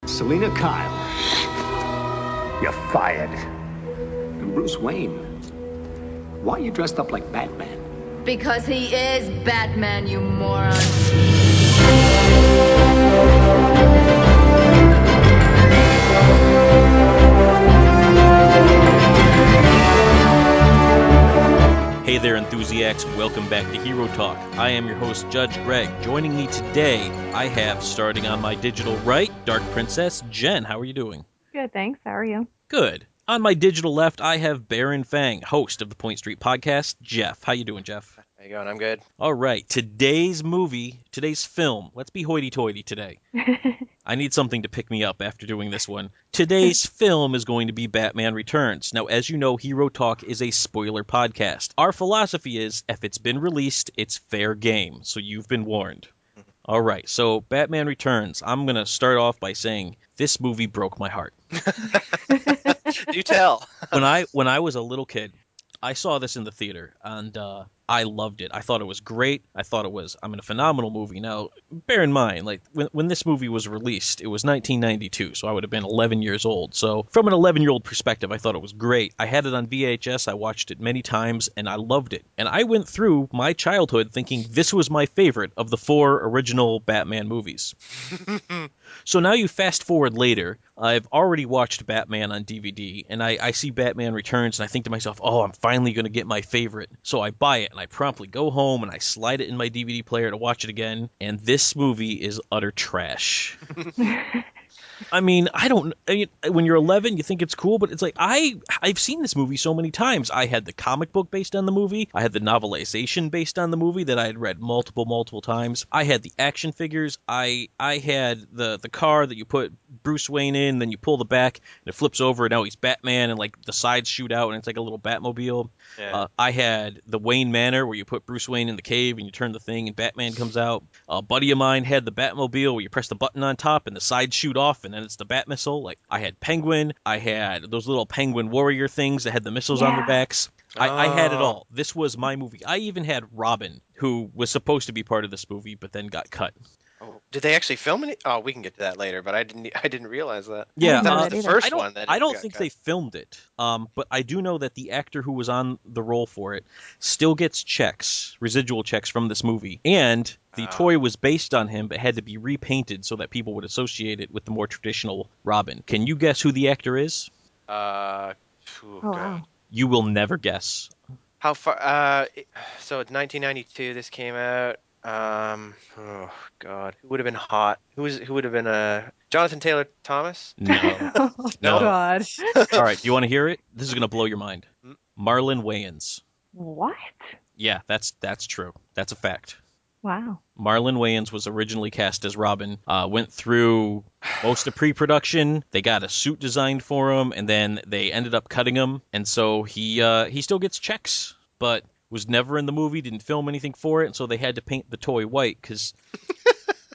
Selena Kyle. You're fired. And Bruce Wayne. Why are you dressed up like Batman? Because he is Batman, you moron. Hey there, Enthusiacs. Welcome back to Hero Talk. I am your host, Judge Greg. Joining me today, I have, starting on my digital right, Dark Princess Jen. How are you doing? Good, thanks. How are you? Good. On my digital left, I have Baron Fang, host of the Point Street podcast. Jeff, how you doing, Jeff? How you going? I'm good. All right. Today's film. Let's be hoity-toity today. I need something to pick me up after doing this one. Today's film is going to be Batman Returns. Now, as you know, Hero Talk is a spoiler podcast. Our philosophy is, if it's been released, it's fair game, so you've been warned. All right, so Batman Returns. I'm going to start off by saying this movie broke my heart. Do tell. When I was a little kid, I saw this in the theater, and I loved it. I thought it was great. I thought it was, a phenomenal movie. Now, bear in mind, like, when this movie was released, it was 1992, so I would have been 11 years old. So, from an 11-year-old perspective, I thought it was great. I had it on VHS. I watched it many times, and I loved it. And I went through my childhood thinking this was my favorite of the 4 original Batman movies. So now you fast forward later, I've already watched Batman on DVD, and I see Batman Returns, and I think to myself, oh, I'm finally going to get my favorite. So I buy it, and I promptly go home, and I slide it in my DVD player to watch it again, and this movie is utter trash. When you're 11, you think it's cool, but it's like, I've seen this movie so many times. I had the comic book based on the movie. I had the novelization based on the movie that I had read multiple times. I had the action figures. I had the car that you put Bruce Wayne in, then you pull the back, and it flips over, and now he's Batman, and like the sides shoot out, and it's like a little Batmobile. Yeah. I had the Wayne Manor, where you put Bruce Wayne in the cave, and you turn the thing, and Batman comes out. A buddy of mine had the Batmobile, where you press the button on top, and the sides shoot off, and then it's the Bat missile. Like, I had Penguin. I had those little Penguin warrior things that had the missiles on their backs. I had it all. This was my movie. I even had Robin, who was supposed to be part of this movie, but then got cut. Oh, did they actually film it? Oh, we can get to that later, but I didn't realize that. Yeah, didn't know that was that the either. first one. I don't think they filmed it, but I do know that the actor who was on the role for it still gets checks, residual checks from this movie, and the toy was based on him, but had to be repainted so that people would associate it with the more traditional Robin. Can you guess who the actor is? Oh, wow. God. You will never guess. How far? So it's 1992. This came out. Oh God, who would have been hot? Who would have been Jonathan Taylor Thomas? No. Oh, No. God. All right, do you want to hear it? This is going to blow your mind. Marlon Wayans. What? Yeah, that's true. That's a fact. Wow. Marlon Wayans was originally cast as Robin, went through most of pre-production. They got a suit designed for him, and then they ended up cutting him. And so he still gets checks, but was never in the movie, didn't film anything for it, and so they had to paint the toy white, because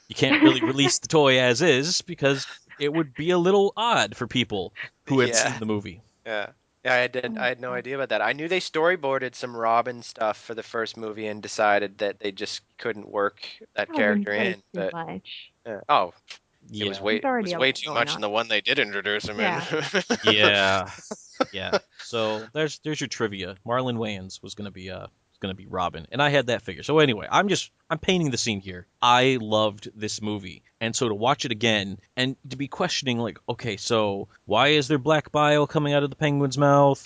you can't really release the toy as is, because it would be a little odd for people who had seen the movie. Yeah. Yeah, I had no idea about that. I knew they storyboarded some Robin stuff for the first movie and decided that they just couldn't work that character in. Too But much. it Yeah. was way too much in the one they did introduce him in. Yeah. So there's your trivia. Marlon Wayans was gonna be Robin, and I had that figure. So anyway, I'm painting the scene here. I loved this movie, and so to watch it again and to be questioning, like, okay, so why is there black bile coming out of the Penguin's mouth?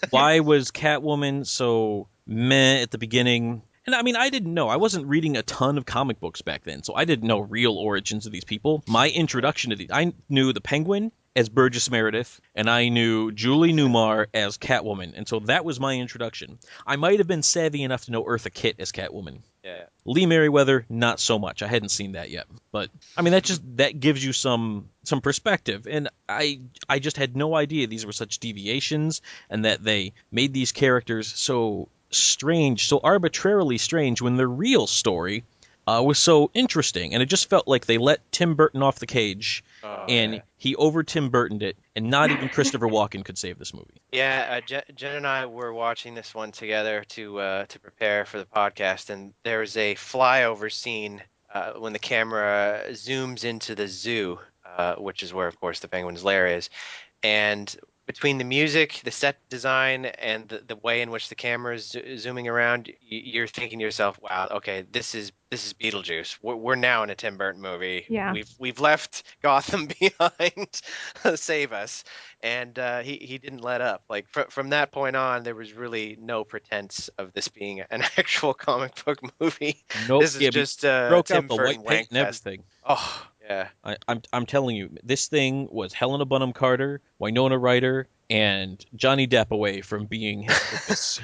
Why was Catwoman so meh at the beginning? And I didn't know. I wasn't reading a ton of comic books back then, so I didn't know real origins of these people. My introduction to these, I knew the Penguin as Burgess Meredith, and I knew Julie Newmar as Catwoman, and so that was my introduction. I might have been savvy enough to know Eartha Kitt as Catwoman. Yeah. Lee Merriweather, not so much. I hadn't seen that yet, but that gives you some perspective, and I just had no idea these were such deviations, and that they made these characters so strange, so arbitrarily strange, when the real story was so interesting, and it just felt like they let Tim Burton off the cage, and he over Tim Burtoned it, and not even Christopher Walken could save this movie. Yeah, Jen and I were watching this one together to prepare for the podcast, and there's a flyover scene when the camera zooms into the zoo which is where, of course, the Penguin's lair is. And between the music, the set design, and the way in which the camera is zooming around, you're thinking to yourself, "Wow, okay, this is Beetlejuice. We're now in a Tim Burton movie. Yeah. We've left Gotham behind. Save us." And he didn't let up. Like from that point on, there was really no pretense of this being an actual comic book movie. Nope. This is Yeah, just broke Tim out the Burton white paint and wankfest. everything. Oh yeah. I'm telling you, this thing was Helena Bonham Carter, Winona Ryder, and Johnny Depp away from being his purpose.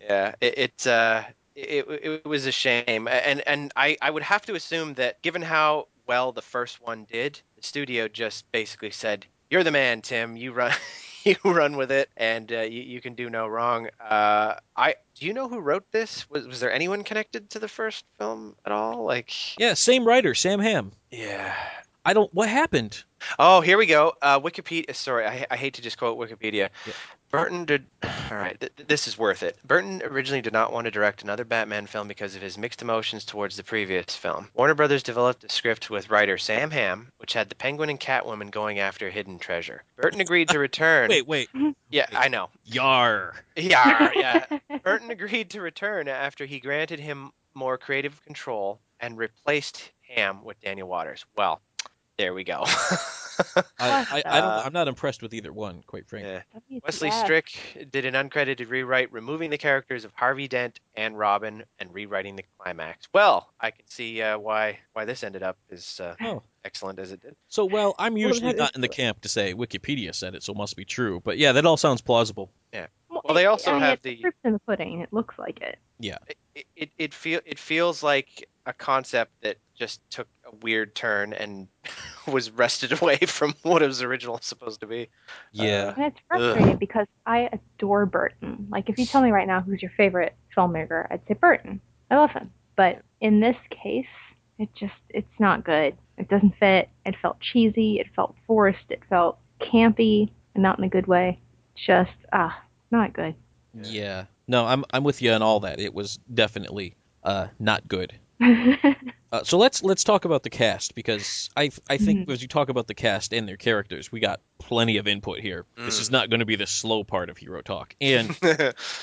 Yeah, it was a shame, and I would have to assume that given how well the first one did, the studio just basically said, "You're the man, Tim. You run, you run with it, and you can do no wrong." I do you know who wrote this? Was there anyone connected to the first film at all? Like, Yeah, same writer, Sam Hamm. yeah. What happened? Oh, here we go. Wikipedia. Sorry, I hate to just quote Wikipedia. Yeah. Burton did. All right, this is worth it. Burton originally did not want to direct another Batman film because of his mixed emotions towards the previous film. Warner Brothers developed a script with writer Sam Hamm, which had the Penguin and Catwoman going after a hidden treasure. Burton agreed to return. Wait. Yeah, I know. Yar. Yeah. Burton agreed to return after he granted him more creative control and replaced Hamm with Daniel Waters. Well, there we go. I'm not impressed with either one, quite frankly. Yeah. Wesley Strick did an uncredited rewrite, removing the characters of Harvey Dent and Robin and rewriting the climax. Well, I can see why this ended up as excellent as it did. So, well, I'm usually not in the camp to say Wikipedia said it, so it must be true. But yeah, that all sounds plausible. Yeah. Well, they also have the proof in the pudding. It looks like it. Yeah. It feels like a concept that just took a weird turn and was wrested away from what it was originally supposed to be. Yeah. And it's frustrating because I adore Burton. Like, if you tell me right now who's your favorite filmmaker, I'd say Burton. I love him. But in this case, it's not good. It doesn't fit. It felt cheesy. It felt forced. It felt campy, and not in a good way. Just, not good. Yeah. No, I'm with you on all that. It was definitely not good. So let's talk about the cast, because I think as you talk about the cast and their characters, we got plenty of input here. This is not going to be the slow part of Hero Talk. And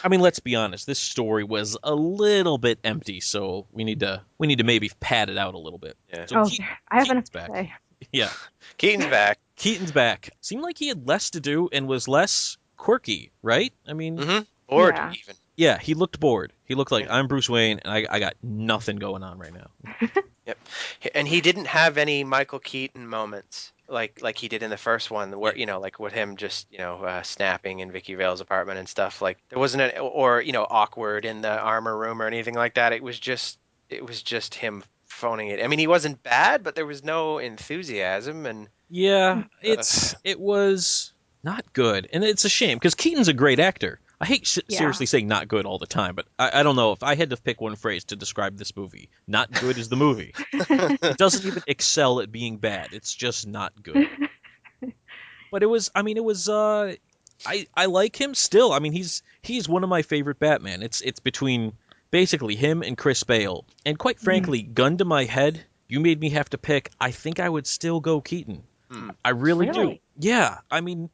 I mean, let's be honest, this story was a little bit empty, so we need to maybe pad it out a little bit. Yeah. So I have enough to say. Yeah. Keaton's back. Keaton's back. Seemed like he had less to do and was less quirky, right? I mean, Bored even. Yeah, he looked bored. He looked like, I'm Bruce Wayne, and I got nothing going on right now. Yep. And he didn't have any Michael Keaton moments like he did in the first one, where like with him just snapping in Vicky Vale's apartment and stuff. Like there wasn't or awkward in the armor room or anything like that. It was just him phoning it. I mean, he wasn't bad, but there was no enthusiasm. And yeah, it was not good, and it's a shame because Keaton's a great actor. I hate seriously saying not good all the time, but I don't know if I had to pick one phrase to describe this movie. Not good is the movie. It doesn't even excel at being bad. It's just not good. But I like him still. I mean, he's one of my favorite Batman. It's between basically him and Chris Bale. And quite frankly, gun to my head, you made me have to pick. I think I would still go Keaton. I really do. Yeah, I mean,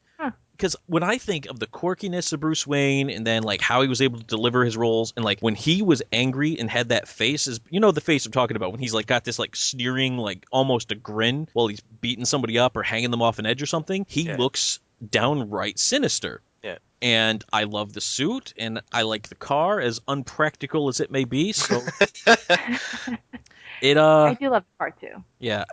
because when I think of the quirkiness of Bruce Wayne and then like how he was able to deliver his roles, and like when he was angry and had that face, is the face I'm talking about, when he's like got this like sneering, like almost a grin while he's beating somebody up or hanging them off an edge or something, he looks downright sinister. Yeah. And I love the suit, and I like the car, as unpractical as it may be. So I do love the car too. Yeah,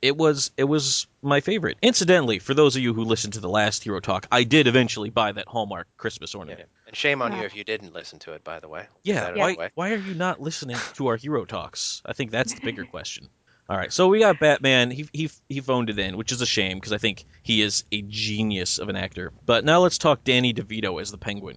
it was my favorite. Incidentally, for those of you who listened to the last Hero Talk, I did eventually buy that Hallmark Christmas ornament. Yeah. And shame on you if you didn't listen to it, by the way. Yeah, why are you not listening to our Hero Talks? I think that's the bigger question. All right, so we got Batman. He phoned it in, which is a shame because I think he is a genius of an actor. But now let's talk Danny DeVito as the Penguin.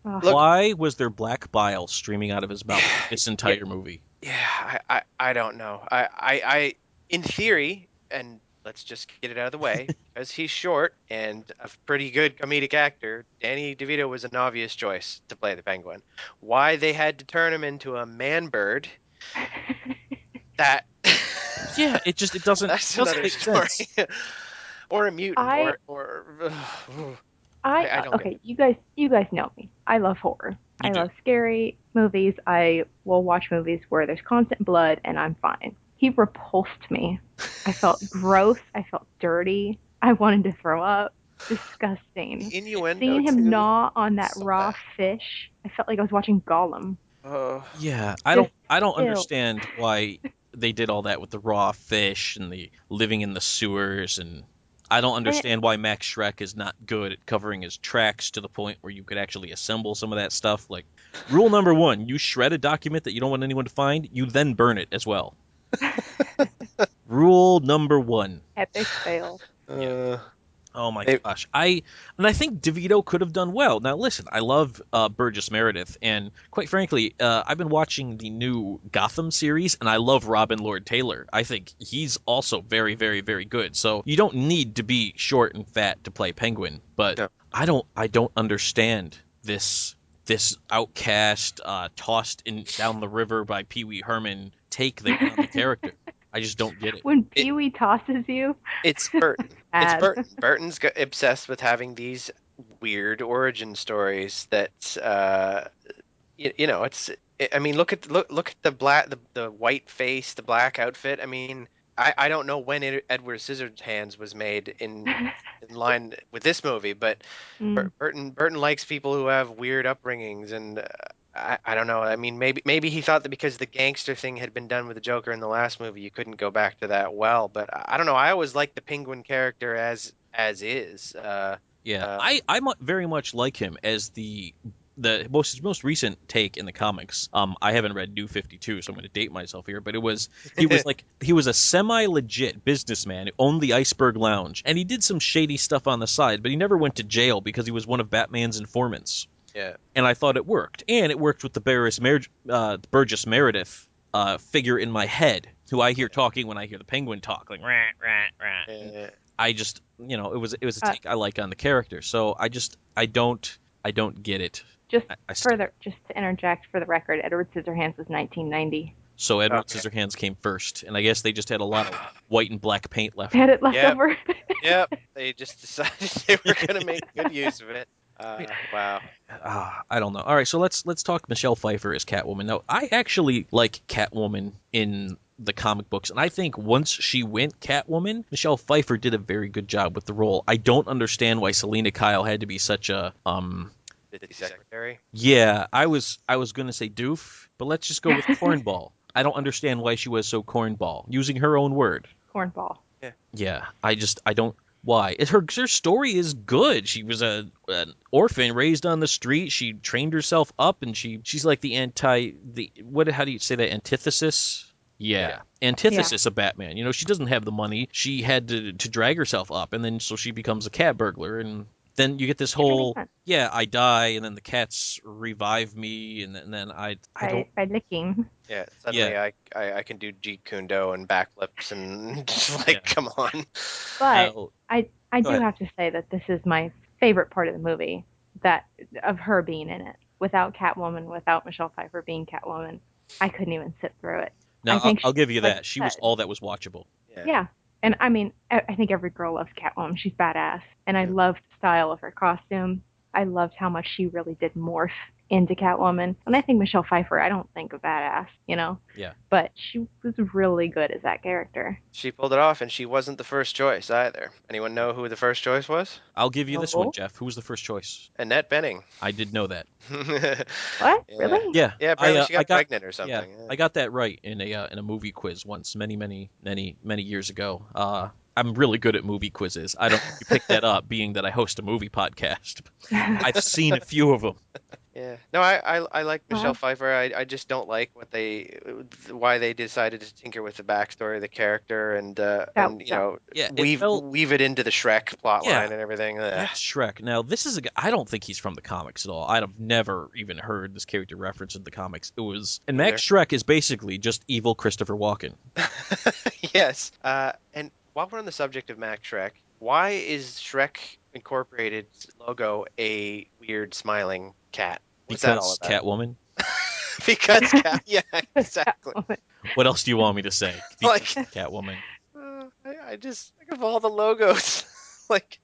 Why was there black bile streaming out of his mouth this entire movie? Yeah, I don't know. I in theory, and let's just get it out of the way, because he's short and a pretty good comedic actor, Danny DeVito was an obvious choice to play the Penguin. Why they had to turn him into a man bird, that Yeah, it doesn't That's doesn't another make story. sense. Or a mutant, I or I I don't get okay, it. you guys know me. I love horror. You I do. love scary movies. I will watch movies where there's constant blood and I'm fine. He repulsed me. I felt gross. I felt dirty. I wanted to throw up. The Disgusting. innuendo Seeing him too, gnaw on that so raw bad. fish, I felt like I was watching Gollum. Oh, Yeah, Just I don't ew. understand why they did all that with the raw fish and the living in the sewers, and I don't And it, understand why Max Shrek is not good at covering his tracks to the point where you could actually assemble some of that stuff. Like, rule number one, you shred a document that you don't want anyone to find, you then burn it as well. Rule number one. epic fail. Yeah. Oh my maybe, gosh. I think DeVito could have done well. Now listen, I love Burgess Meredith, and quite frankly, I've been watching the new Gotham series, and I love Robin Lord Taylor. I think he's also very, very, very good. So you don't need to be short and fat to play Penguin, but no. I don't understand this outcast, tossed in down the river by Pee Wee Herman take they went on the character. I just don't get it. When It, Pee Wee tosses you, it's Burton. It's bad. Burton. Burton's obsessed with having these weird origin stories that you know, I mean, look at the the white face, the black outfit. I mean, I don't know when Edward Scissorhands was made in line with this movie, but Mm. Burton likes people who have weird upbringings, and I don't know. I mean, maybe he thought that because the gangster thing had been done with the Joker in the last movie, you couldn't go back to that well. But I don't know. I always liked the Penguin character as is. Yeah, Uh, I very much like him as the most recent take in the comics. I haven't read New 52, so I'm going to date myself here, but he was a semi-legit businessman who owned the Iceberg Lounge, and he did some shady stuff on the side, but he never went to jail because he was one of Batman's informants. yeah. And I thought it worked, and it worked with the Burgess Meredith figure in my head, who I hear talking when I hear the Penguin talk, like rah rah rah. Yeah. I just, it was a Uh, take I like on the character. So I don't get it. just I still further, just to interject for the record, Edward Scissorhands was 1990. so Edward Okay. Scissorhands came first, and I guess they just had a lot of white and black paint left. They had it left Yep. over. Yep, they just decided they were going to make good use of it. Wow. I don't know. All right, so let's talk Michelle Pfeiffer as Catwoman. Now, I actually like Catwoman in the comic books, and I think once she went Catwoman, Michelle Pfeiffer did a very good job with the role. I don't understand why Selena Kyle had to be such a The secretary. yeah, I was gonna say doof, but let's just go with cornball. I don't understand why she was so cornball, using her own word. Cornball. Yeah, I don't why. Her story is good. She was an orphan raised on the street. She trained herself up, and she's like the what, how do you say that, antithesis? Yeah, antithesis of Batman. You know, she doesn't have the money. She had to drag herself up, and then so she becomes a cat burglar, and then you get this Which makes whole sense. yeah, I die, and then the cats revive me, and then I don't By licking. Yeah, yeah suddenly I can do Jeet Kune Do and backflips and just yeah. like, come on. But Now, I go do ahead. have to say that this is my favorite part of the movie, that of her being in it. Without Catwoman, without Michelle Pfeiffer being Catwoman, I couldn't even sit through it. Now I think I'll she, give you like that. She you was said, all that was watchable. Yeah. yeah. And I mean, I think every girl loves Catwoman. She's badass. And I Yeah. loved the style of her costume. I loved how much she really did morph into Catwoman. And I think Michelle Pfeiffer, I don't think a badass, you know? Yeah. But she was really good as that character. She pulled it off, and she wasn't the first choice either. Anyone know who the first choice was? I'll give you this one, No? Jeff. Who was the first choice? Annette Bening. I did know that. What? Yeah. Really? Yeah, Yeah, apparently she I got got pregnant or yeah, something. Yeah. I got that right in a movie quiz once, many years ago. I'm really good at movie quizzes. I don't know if you picked that up, being that I host a movie podcast. I've seen a few of them. Yeah. No, I like Michelle Well, Pfeiffer. I just don't like why they decided to tinker with the backstory of the character and you that know Yeah, it felt weave it into the Shrek plot yeah. line and everything. Ugh. That's Shrek. Now, this is a guy, I don't think he's from the comics at all. I've never even heard this character referenced in the comics. And Neither. Max Shrek is basically just evil Christopher Walken. Yes. And while we're on the subject of Max Shrek, why is Shrek Incorporated's logo a weird smiling cat? What's that all Because about? Catwoman. because yeah, exactly. What else do you want me to say? Like- Catwoman. I just think of all the logos, like.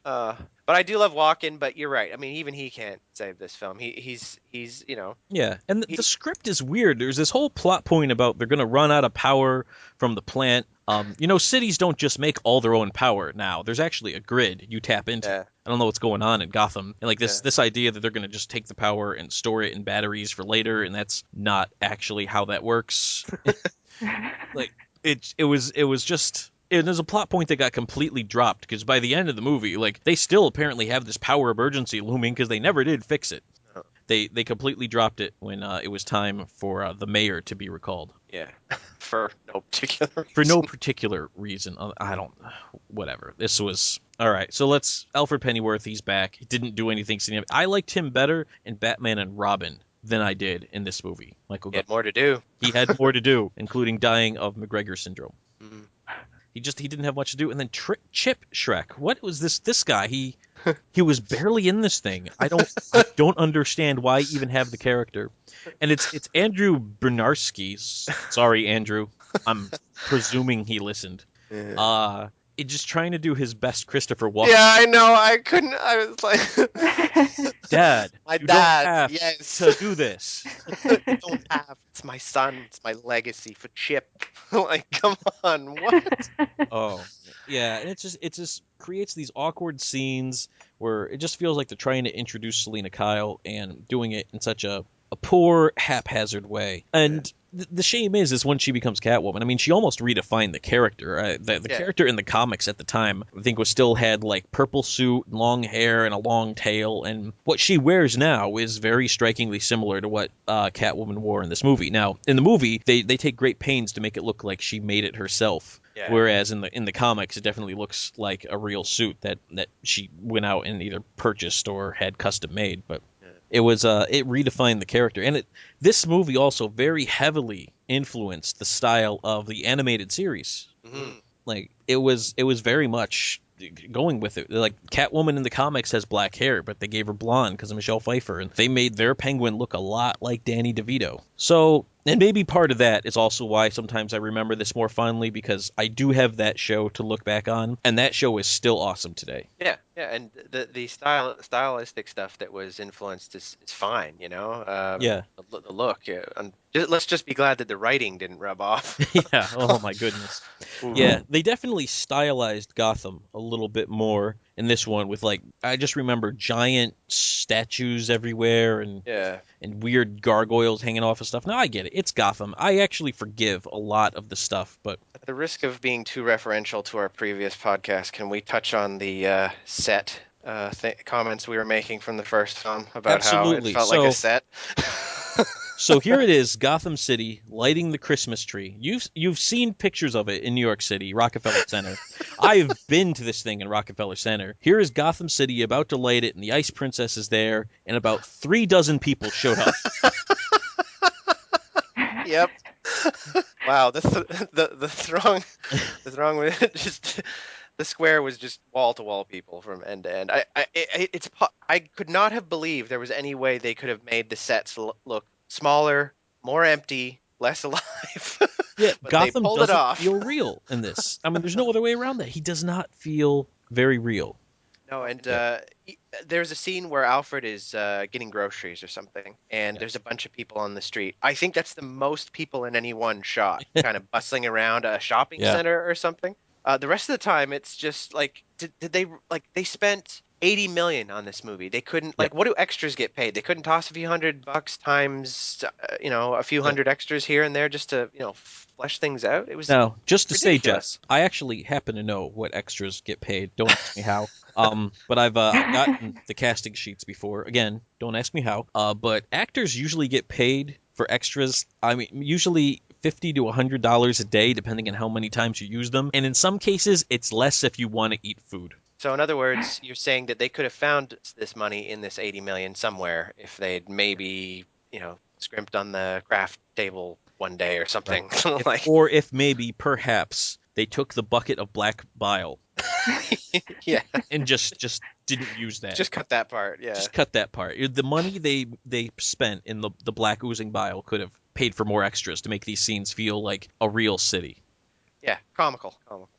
But I do love Walken. But you're right. I mean, even he can't save this film. He's Yeah, and the He- script is weird. There's this whole plot point about they're gonna run out of power from the plant. Cities don't just make all their own power now. There's actually a grid you tap into. Yeah. I don't know what's going on in Gotham, and like this Yeah. this idea that they're gonna just take the power and store it in batteries for later, and that's not actually how that works. Like it was just. There's a plot point that got completely dropped because by the end of the movie, like they still apparently have this power emergency looming because they never did fix it. Oh. They completely dropped it when it was time for the mayor to be recalled. Yeah, for no particular reason. For no particular reason. I don't. Whatever. This was all right. So Alfred Pennyworth. He's back. He didn't do anything significant. I liked him better in Batman and Robin than I did in this movie. Michael. He had more to do. He had more to do, including dying of McGregor syndrome. Mhm. He didn't have much to do. And then Chip Shrek. What was this guy? He was barely in this thing. I don't understand why even have the character. And it's Andrew Bernarski. Sorry, Andrew. I'm presuming he listened. Yeah. Just trying to do his best Christopher Walken. Yeah, I know. I couldn't. I was like, Dad, my you dad. don't have Yes. to do this. Don't have. It's my son. It's my legacy for Chip. Like, come on. What? Oh, yeah, and it just creates these awkward scenes where it just feels like they're trying to introduce Selena Kyle and doing it in such a poor, haphazard way. And the shame is when she becomes Catwoman. I mean, she almost redefined the character. The character in the comics at the time, I think, had like purple suit, long hair, and a long tail. And what she wears now is very strikingly similar to what Catwoman wore in this movie. Now, in the movie, they take great pains to make it look like she made it herself. Yeah. Whereas in the comics, it definitely looks like a real suit that she went out and either purchased or had custom made. But it redefined the character, and this movie also very heavily influenced the style of the animated series. Mm-hmm. Like it was very much going with it. Like Catwoman in the comics has black hair, but they gave her blonde because of Michelle Pfeiffer, and they made their Penguin look a lot like Danny DeVito. So, and maybe part of that is also why sometimes I remember this more fondly, because I do have that show to look back on, and that show is still awesome today. Yeah, and the stylistic stuff that was influenced is fine, you know. Yeah. The look. Yeah, let's just be glad that the writing didn't rub off. Yeah. Oh my goodness. Yeah, they definitely stylized Gotham a little bit more in this one with I just remember giant statues everywhere and weird gargoyles hanging off of stuff. Now I get it. It's Gotham. I actually forgive a lot of the stuff, but At the risk of being too referential to our previous podcast, can we touch on the set comments we were making from the first film about Absolutely. how it felt like a set? So here it is, Gotham City lighting the Christmas tree. You've seen pictures of it in New York City, Rockefeller Center. I've been to this thing in Rockefeller Center. Here is Gotham City about to light it, and the Ice Princess is there, and about 36 people showed up. Yep. Wow. The throng was just. The square was just wall-to-wall people from end to end. I could not have believed there was any way they could have made the sets look smaller, more empty, less alive. Yeah, But Gotham they pulled doesn't it off. feel real in this. I mean, there's no other way around that. He does not feel very real. No, and there's a scene where Alfred is getting groceries or something, and there's a bunch of people on the street. I think that's the most people in any one shot, kind of bustling around a shopping center or something. The rest of the time, it's just did they spent $80 million on this movie? They couldn't what do extras get paid? They couldn't toss a few $100 times a few hundred extras here and there just to flesh things out. It was Now, just to ridiculous. say, Jess, I actually happen to know what extras get paid. Don't ask me how. But I've gotten the casting sheets before. Again, don't ask me how. But actors usually get paid for extras. I mean, usually $50 to $100 a day, depending on how many times you use them. And in some cases, it's less if you want to eat food. So in other words, you're saying that they could have found this money in this $80 million somewhere if they'd maybe, scrimped on the craft table one day or something. Or if maybe, perhaps, they took the bucket of black bile Yeah, and just didn't use that. just cut that part. Yeah, Just cut that part. The money they spent in the black oozing bile could have paid for more extras to make these scenes feel like a real city. yeah, comical.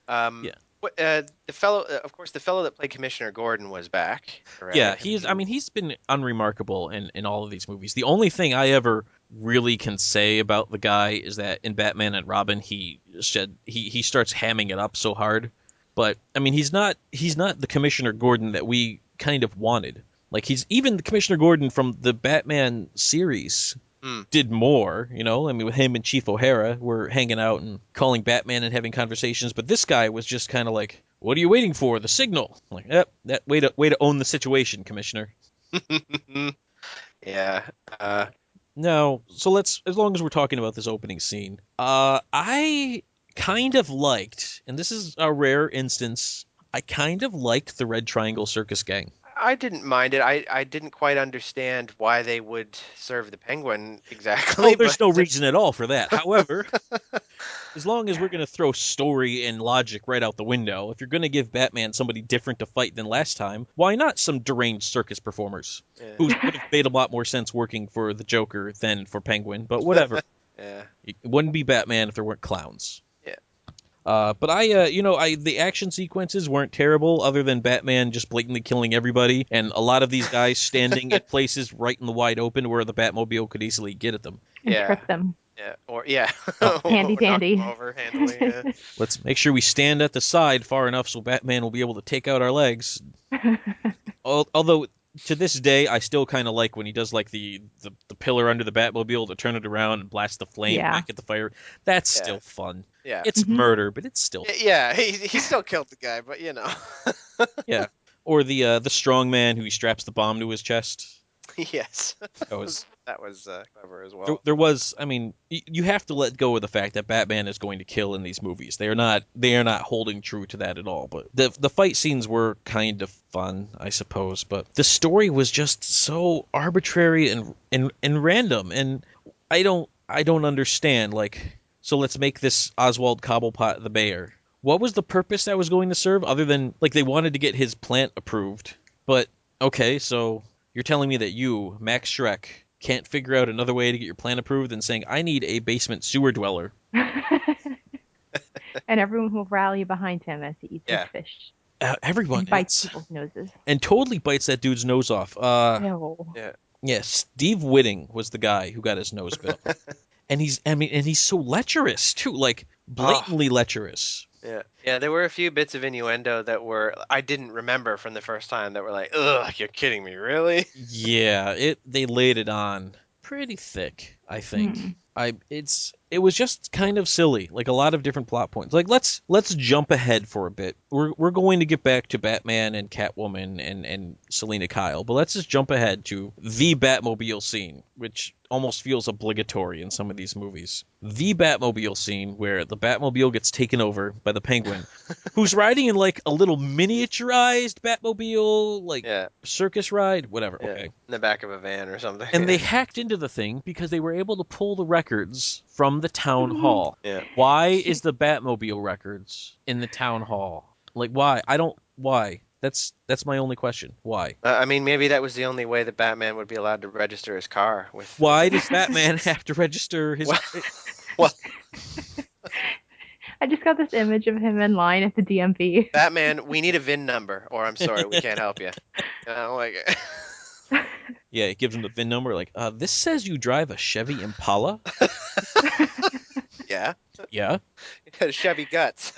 Yeah. The fellow, of course, the fellow that played Commissioner Gordon was back. Right? Yeah, he's been unremarkable in all of these movies. The only thing I ever really can say about the guy is that in Batman and Robin he starts hamming it up so hard. But I mean he's not the Commissioner Gordon that we kind of wanted. Like he's even the Commissioner Gordon from the Batman series did more, you know? I mean with him and Chief O'Hara were hanging out and calling Batman and having conversations, but this guy was just kind of like, what are you waiting for? The signal. I'm like, yep, that way to own the situation, Commissioner. Yeah. No, so as long as we're talking about this opening scene, I kind of liked, and this is a rare instance, I kind of liked the Red Triangle Circus Gang. I didn't mind it. I didn't quite understand why they would serve the Penguin exactly. Oh, there's but no reason at all for that. However, as long as we're going to throw story and logic right out the window, if you're going to give Batman somebody different to fight than last time, why not some deranged circus performers who would have made a lot more sense working for the Joker than for Penguin, but whatever. Yeah. It wouldn't be Batman if there weren't clowns. Yeah. But the action sequences weren't terrible, other than Batman just blatantly killing everybody, and a lot of these guys standing at places right in the wide open where the Batmobile could easily get at them. And Yeah. trip them. Yeah. Handy Or knock dandy. them over handily. Yeah. Let's make sure we stand at the side far enough so Batman will be able to take out our legs. Although, to this day, I still kind of like when he does like the pillar under the Batmobile to turn it around and blast the flame back at the fire. That's still fun. Yeah. It's murder, but it's still fun. Yeah. He still killed the guy, but you know. Yeah. Or the strong man who he straps the bomb to his chest. Yes. That was clever as well. there was. I mean, you have to let go of the fact that Batman is going to kill in these movies. They are not holding true to that at all. But the fight scenes were kind of fun, I suppose. But the story was just so arbitrary and random, and I don't understand. Like, so let's make this Oswald Cobblepot the mayor. What was the purpose that was going to serve other than like they wanted to get his plant approved? But okay, so you're telling me that you, Max Schreck, can't figure out another way to get your plan approved than saying, I need a basement sewer dweller. And everyone will rally behind him as he eats his fish. Everyone And bites people's noses. and totally bites that dude's nose off. No. Yeah, Steve Whitting was the guy who got his nose bit off. And he's so lecherous too, like blatantly lecherous. Yeah, there were a few bits of innuendo that I didn't remember from the first time that were like, ugh, you're kidding me, really? Yeah, they laid it on pretty thick, I think. It was just kind of silly, like a lot of different plot points. Like let's jump ahead for a bit. We're going to get back to Batman and Catwoman and Selina Kyle, but let's just jump ahead to the Batmobile scene, which almost feels obligatory in some of these movies. The Batmobile scene where the Batmobile gets taken over by the Penguin, who's riding in like a little miniaturized Batmobile, like circus ride, whatever. Yeah, okay, in the back of a van or something. and they hacked into the thing because they were able to pull the records from the town hall. Yeah. Why is the Batmobile records in the town hall? Like, why? Why? That's my only question. Why? I mean, maybe that was the only way that Batman would be allowed to register his car. Why does Batman have to register his... Well, I just got this image of him in line at the DMV. Batman, we need a VIN number, or I'm sorry, we can't help you. Like... Yeah, it gives him the VIN number. Like, this says you drive a Chevy Impala. Yeah. Yeah. It has Chevy guts.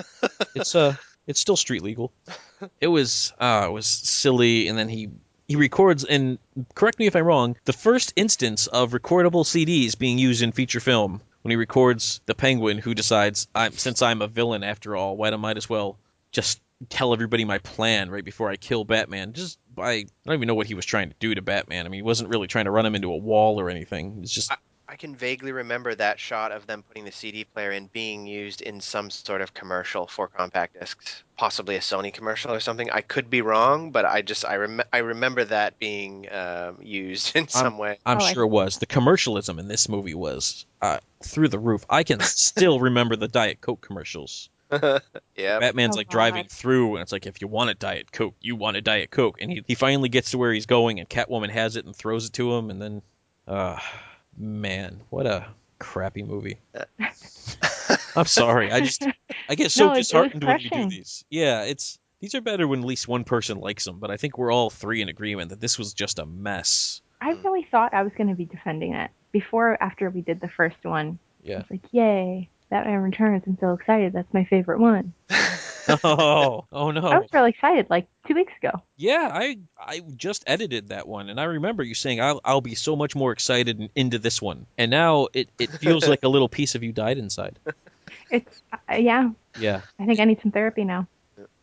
It's still street legal. It was silly, and then he records, and correct me if I'm wrong, the first instance of recordable CDs being used in feature film when he records the Penguin, who decides, since I'm a villain after all, why don't I might as well just tell everybody my plan right before I kill Batman. I don't even know what he was trying to do to Batman. I mean, he wasn't really trying to run him into a wall or anything. It's just... I can vaguely remember that shot of them putting the CD player in being used in some sort of commercial for compact discs, possibly a Sony commercial or something. I could be wrong, but I remember that being used in some way. I'm sure it was. The commercialism in this movie was through the roof. I can still remember the Diet Coke commercials Yeah. Batman's Oh, like driving God. through, and it's like, if you want a Diet Coke, you want a Diet Coke. And he finally gets to where he's going, and Catwoman has it and throws it to him, and then, uh, man, what a crappy movie. I'm sorry. I get so No, it was disheartened when we do crushing. these. Yeah, these are better when at least one person likes them, but I think we're all three in agreement that this was just a mess. I really thought I was going to be defending it. After we did the first one, I Yeah. was like, yay, Batman Returns. I'm so excited. That's my favorite one. Oh I no. was really excited like 2 weeks ago. Yeah, I just edited that one, and I remember you saying I'll be so much more excited and into this one, and now it feels like a little piece of you died inside. It's, yeah, Yeah. I think I need some therapy now.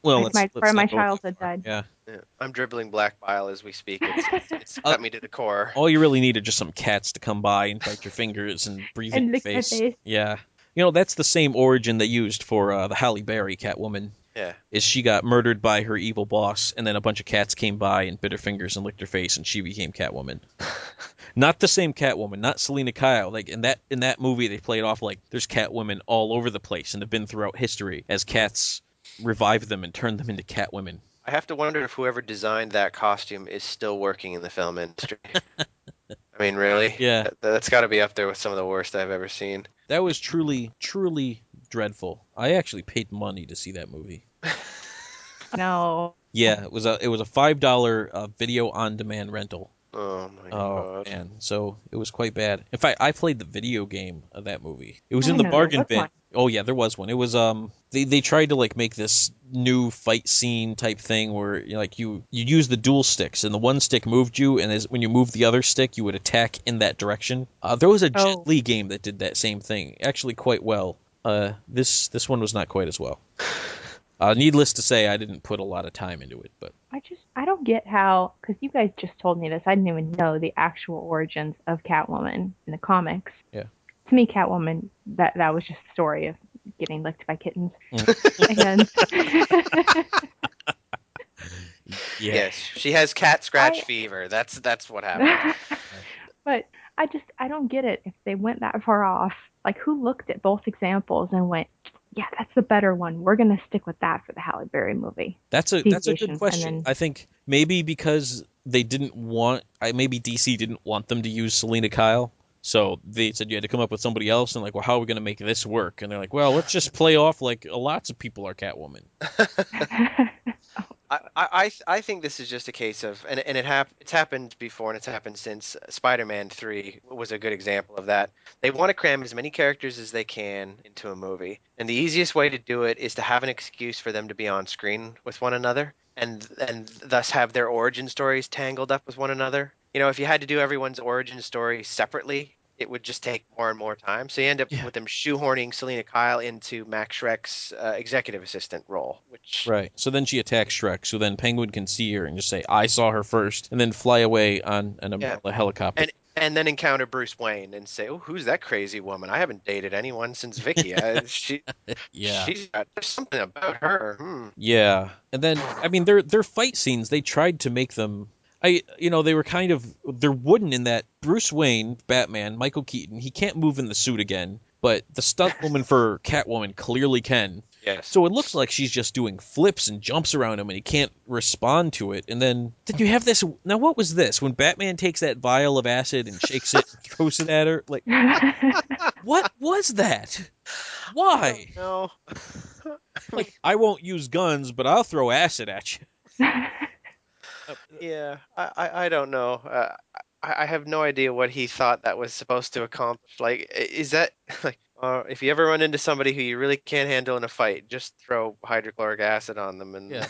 Well, Like part let's of my not go that childhood far. died. Yeah. Yeah. I'm dribbling black bile as we speak. It's Uh, cut me to the core. all you really need are just some cats to come by and bite your fingers and breathe in And your lick my face. face. Yeah. That's the same origin they used for the Halle Berry Catwoman. Yeah. Is she got murdered by her evil boss, and then a bunch of cats came by and bit her fingers and licked her face, and she became Catwoman. Not the same Catwoman, not Selena Kyle. Like in that movie, they played off like there's Catwomen all over the place and have been throughout history as cats revive them and turn them into Catwomen. I have to wonder if whoever designed that costume is still working in the film industry. I mean, really? Yeah, That's got to be up there with some of the worst I've ever seen. that was truly, truly dreadful. I actually paid money to see that movie. No. Yeah, it was a $5 video on demand rental. Oh my Oh god. man, so it was quite bad. In fact, I played the video game of that movie. It was I in the know there bargain was bin. one. Oh yeah, there was one. It was they tried to like make this new fight scene type thing where you use the dual sticks and the one stick moved you, and when you move the other stick you would attack in that direction. There was a Jet Oh. Li game that did that same thing actually quite well. This one was not quite as well. Needless to say, I didn't put a lot of time into it, but I don't get how, because you guys just told me this, I didn't even know the actual origins of Catwoman in the comics. Yeah. To me, Catwoman, that was just a story of getting licked by kittens. Mm. And yeah. Yes, she has cat scratch fever. That's what happened. but I don't get it if they went that far off. Like, who looked at both examples and went, yeah, that's the better one. We're gonna stick with that for the Halle Berry movie. That's a good Deviations, question. and then- I think maybe because they didn't want, maybe DC didn't want them to use Selena Kyle, so they said you had to come up with somebody else, and like, well, how are we going to make this work? And they're like, well, let's just play off like lots of people are Catwoman. I think this is just a case of, and it's happened before and it's happened since. Spider-Man 3 was a good example of that. They want to cram as many characters as they can into a movie, and the easiest way to do it is to have an excuse for them to be on screen with one another, and thus have their origin stories tangled up with one another. If you had to do everyone's origin story separately, it would just take more and more time. So you end up Yeah. with them shoehorning Selena Kyle into Max Schreck's executive assistant role, which Right. So then she attacks Shrek, so then Penguin can see her and just say, I saw her first, and then fly away on an umbrella helicopter. and then encounter Bruce Wayne and say, "Oh, who's that crazy woman? I haven't dated anyone since Vicky. Yeah. There's something about her." Yeah, and then I mean their fight scenes. They tried to make them. They were they're wooden in that Bruce Wayne, Batman, Michael Keaton. He can't move in the suit again, but the stunt woman for Catwoman clearly can. Yes. So it looks like she's just doing flips and jumps around him, and he can't respond to it. And then you have this. Now, what was this? When Batman takes that vial of acid and shakes it, and throws it at her. Like, what was that? Why? No. Like, I won't use guns, but I'll throw acid at you. Yeah, I don't know. I have no idea what he thought that was supposed to accomplish. Like, is that like, if you ever run into somebody who you really can't handle in a fight, just throw hydrochloric acid on them, and Yeah.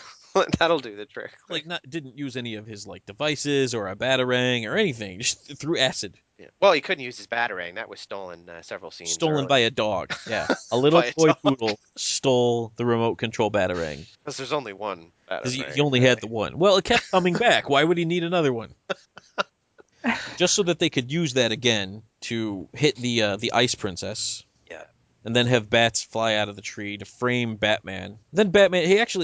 that'll do the trick. Like, didn't use any of his like devices or a batarang or anything. Just threw acid. Yeah. Well, he couldn't use his batarang. That was stolen several scenes. Stolen early. by a dog. Yeah, a little By a toy dog. poodle stole the remote control batarang Because there's only one because batarang. he only had the one. Well, it kept coming back. Why would he need another one? Just so that they could use that again to hit the ice princess. Yeah. And then have bats fly out of the tree to frame Batman. Then Batman,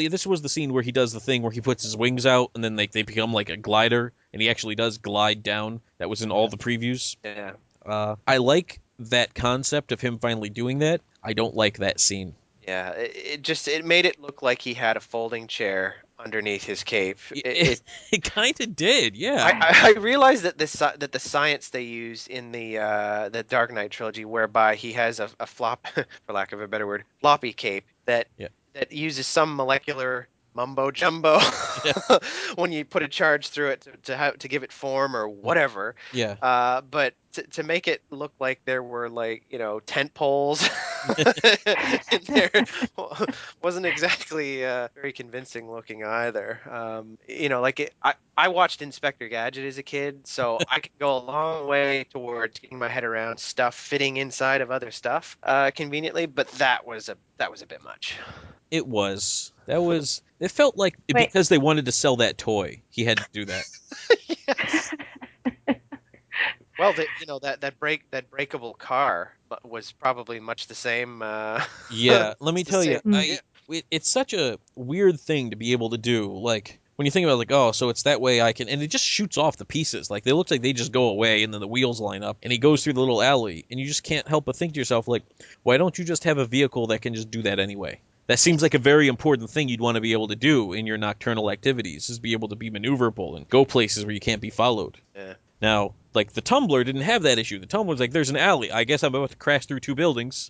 this was the scene where he does the thing where he puts his wings out and then they become like a glider, and he actually does glide down. That was in all the previews. Yeah. I like that concept of him finally doing that. I don't like that scene. Yeah, it made it look like he had a folding chair underneath his cape. It kind of did, yeah. I realized that the science they use in the Dark Knight trilogy, whereby he has a flop, for lack of a better word, floppy cape Yeah. that uses some molecular mumbo jumbo Yeah. when you put a charge through it to give it form or whatever. Yeah. But to make it look like there were tent poles in there wasn't exactly very convincing looking either. I watched Inspector Gadget as a kid, so I could go a long way towards getting my head around stuff fitting inside of other stuff conveniently, but that was a bit much. It was. It felt like Wait. because they wanted to sell that toy, he had to do that. Yes. Well, that breakable car was probably much the same. Yeah, let me it's the tell you, same- it's such a weird thing to be able to do. Like when you think about it, like, oh, so it's that way I can, and it just shoots off the pieces. Like they look like they just go away, and then the wheels line up, and he goes through the little alley, and you just can't help but think to yourself, like, why don't you just have a vehicle that can just do that anyway? That seems like a very important thing you'd want to be able to do in your nocturnal activities, is be able to be maneuverable and go places where you can't be followed. Yeah. Now, like the Tumbler didn't have that issue. The Tumbler's like, there's an alley. I guess I'm about to crash through 2 buildings.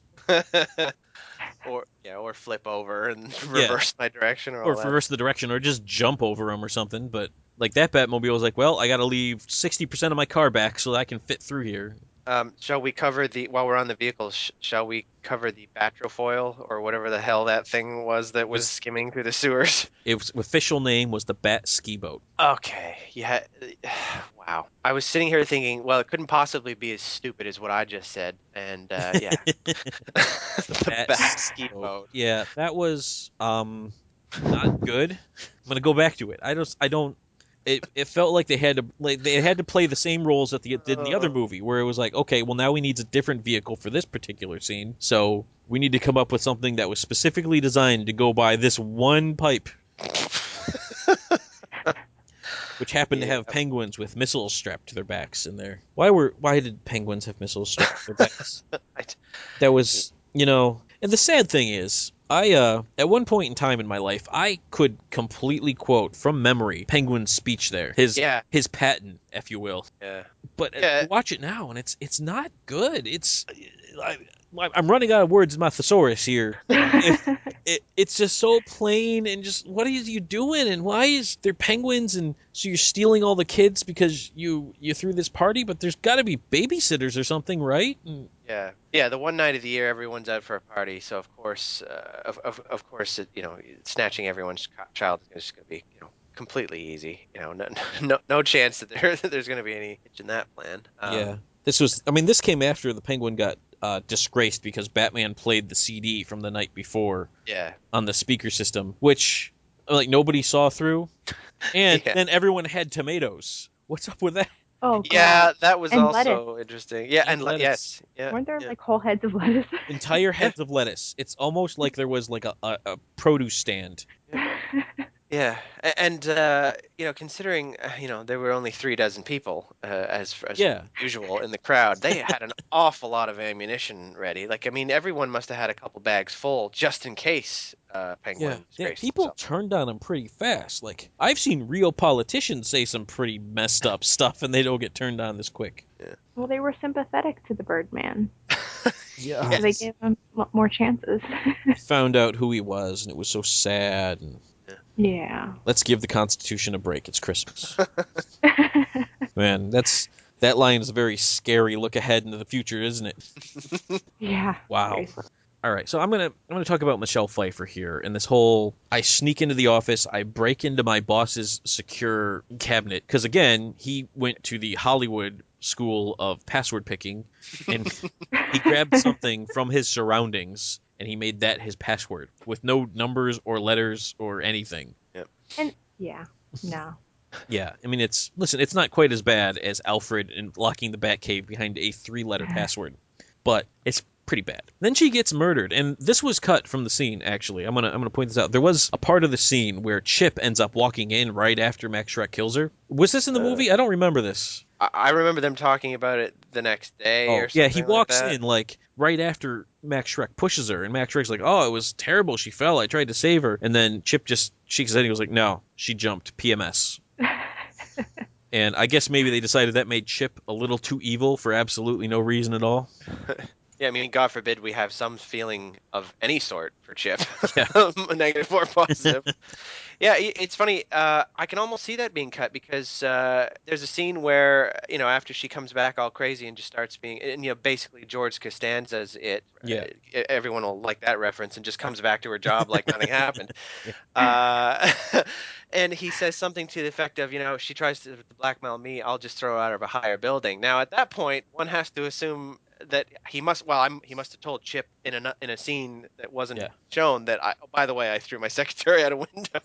or flip over and Yeah. reverse my direction or Or all that. reverse the direction, or just jump over them or something. But like that Batmobile was like, well, I got to leave 60% of my car back so that I can fit through here. Shall we cover while we're on the vehicles? Shall we cover the Batrofoil or whatever the hell that thing was that was skimming through the sewers? Its official name was the Bat Ski Boat. Okay, yeah. Wow. I was sitting here thinking, well, it couldn't possibly be as stupid as what I just said, and yeah, the Bat Ski Boat. Yeah, that was not good. I'm gonna go back to it. I don't. It felt like they had to play the same roles that they did in the other movie, where it was like, okay, well now we need a different vehicle for this particular scene, so we need to come up with something that was specifically designed to go by this one pipe, which happened to have penguins with missiles strapped to their backs in there. Why did penguins have missiles strapped to their backs? That was, and the sad thing is, at one point in time in my life, I could completely quote from memory Penguin's speech there, his patent, if you will. Yeah. But watch it now, and it's not good. I'm running out of words in my thesaurus here. It's just so plain, and just what are you doing, and why is there penguins, and so you're stealing all the kids because you threw this party, but there's got to be babysitters or something, right? Yeah. The one night of the year, everyone's out for a party, so of course, snatching everyone's child is just going to be, completely easy. No chance that there's going to be any hitch in that plan. Yeah. This came after the Penguin got disgraced because Batman played the CD from the night before on the speaker system, which like nobody saw through, and then everyone had tomatoes. What's up with that? Oh, God. Yeah, that was and also lettuce. interesting. Yeah, and lettuce. yes. Weren't there like whole heads of lettuce? Entire heads of lettuce. It's almost like there was like a produce stand. Yeah, and considering there were only 36 people as usual in the crowd, they had an awful lot of ammunition ready. Like, I mean, everyone must have had a couple bags full just in case Penguin. Yeah, people turned on him pretty fast. Like, I've seen real politicians say some pretty messed up stuff, and they don't get turned on this quick. Yeah. Well, they were sympathetic to the Birdman. Yeah, so they gave him more chances. Found out who he was, and it was so sad. And yeah. Let's give the Constitution a break. It's Christmas. Man, that line is a very scary look ahead into the future, isn't it? Yeah. Wow. Seriously. All right, so I'm gonna talk about Michelle Pfeiffer here, and this whole I sneak into the office, I break into my boss's secure cabinet, because again, he went to the Hollywood school of password picking, and he grabbed something from his surroundings, and he made that his password with no numbers or letters or anything. Yep. And no. Yeah, I mean it's not quite as bad as Alfred and locking the Batcave behind a 3-letter password. But it's pretty bad. Then she gets murdered, and this was cut from the scene. Actually, I'm gonna point this out. There was a part of the scene where Chip ends up walking in right after Max Shrek kills her. Was this in the movie? I don't remember this. I remember them talking about it the next day or Oh, yeah, he something like walks that. in like right after Max Shrek pushes her, and Max Shrek's like, "Oh, it was terrible. She fell. I tried to save her." And then Chip just shakes his head and he goes like, "No, she jumped. PMS." And I guess maybe they decided that made Chip a little too evil for absolutely no reason at all. Yeah, I mean, God forbid we have some feeling of any sort for Chip, Yeah. negative or positive. Yeah, it's funny. I can almost see that being cut because there's a scene where, after she comes back all crazy and just starts being, and basically George Costanza's it. Yeah. Everyone will like that reference and just comes back to her job like nothing happened. Yeah. And he says something to the effect of, she tries to blackmail me, I'll just throw her out of a higher building. Now, at that point, one has to assume that he must have told Chip in a scene that wasn't shown that by the way, I threw my secretary out a window.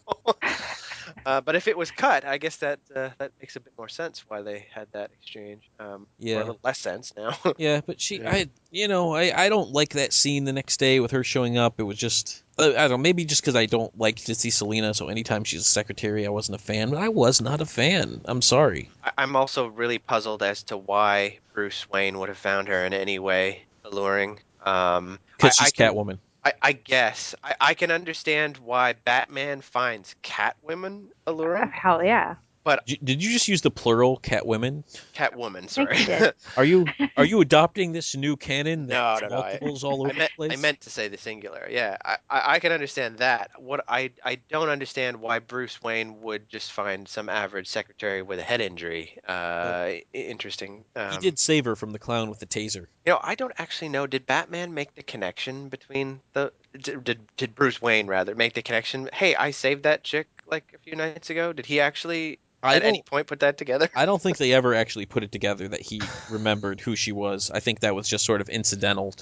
But if it was cut, I guess that makes a bit more sense why they had that exchange. Or a little less sense now. Yeah, but I don't like that scene the next day with her showing up. It was just, I don't know, maybe just because I don't like to see Selena, so anytime she's a secretary, I wasn't a fan. But I was not a fan. I'm sorry. I'm also really puzzled as to why Bruce Wayne would have found her in any way alluring. Because she's Catwoman. I guess. I can understand why Batman finds Catwomen alluring. Hell yeah. But did you just use the plural, Catwomen? Catwoman, I sorry. think you did. Are you adopting this new canon? No. Multiples all over the place? I meant to say the singular. Yeah, I can understand that. What I don't understand why Bruce Wayne would just find some average secretary with a head injury. Interesting. He did save her from the clown with the taser. I don't actually know. Did Batman make the connection between did Bruce Wayne rather make the connection? Hey, I saved that chick like a few nights ago. Did he actually at any point put that together? I don't think they ever actually put it together that he remembered who she was. I think that was just sort of incidental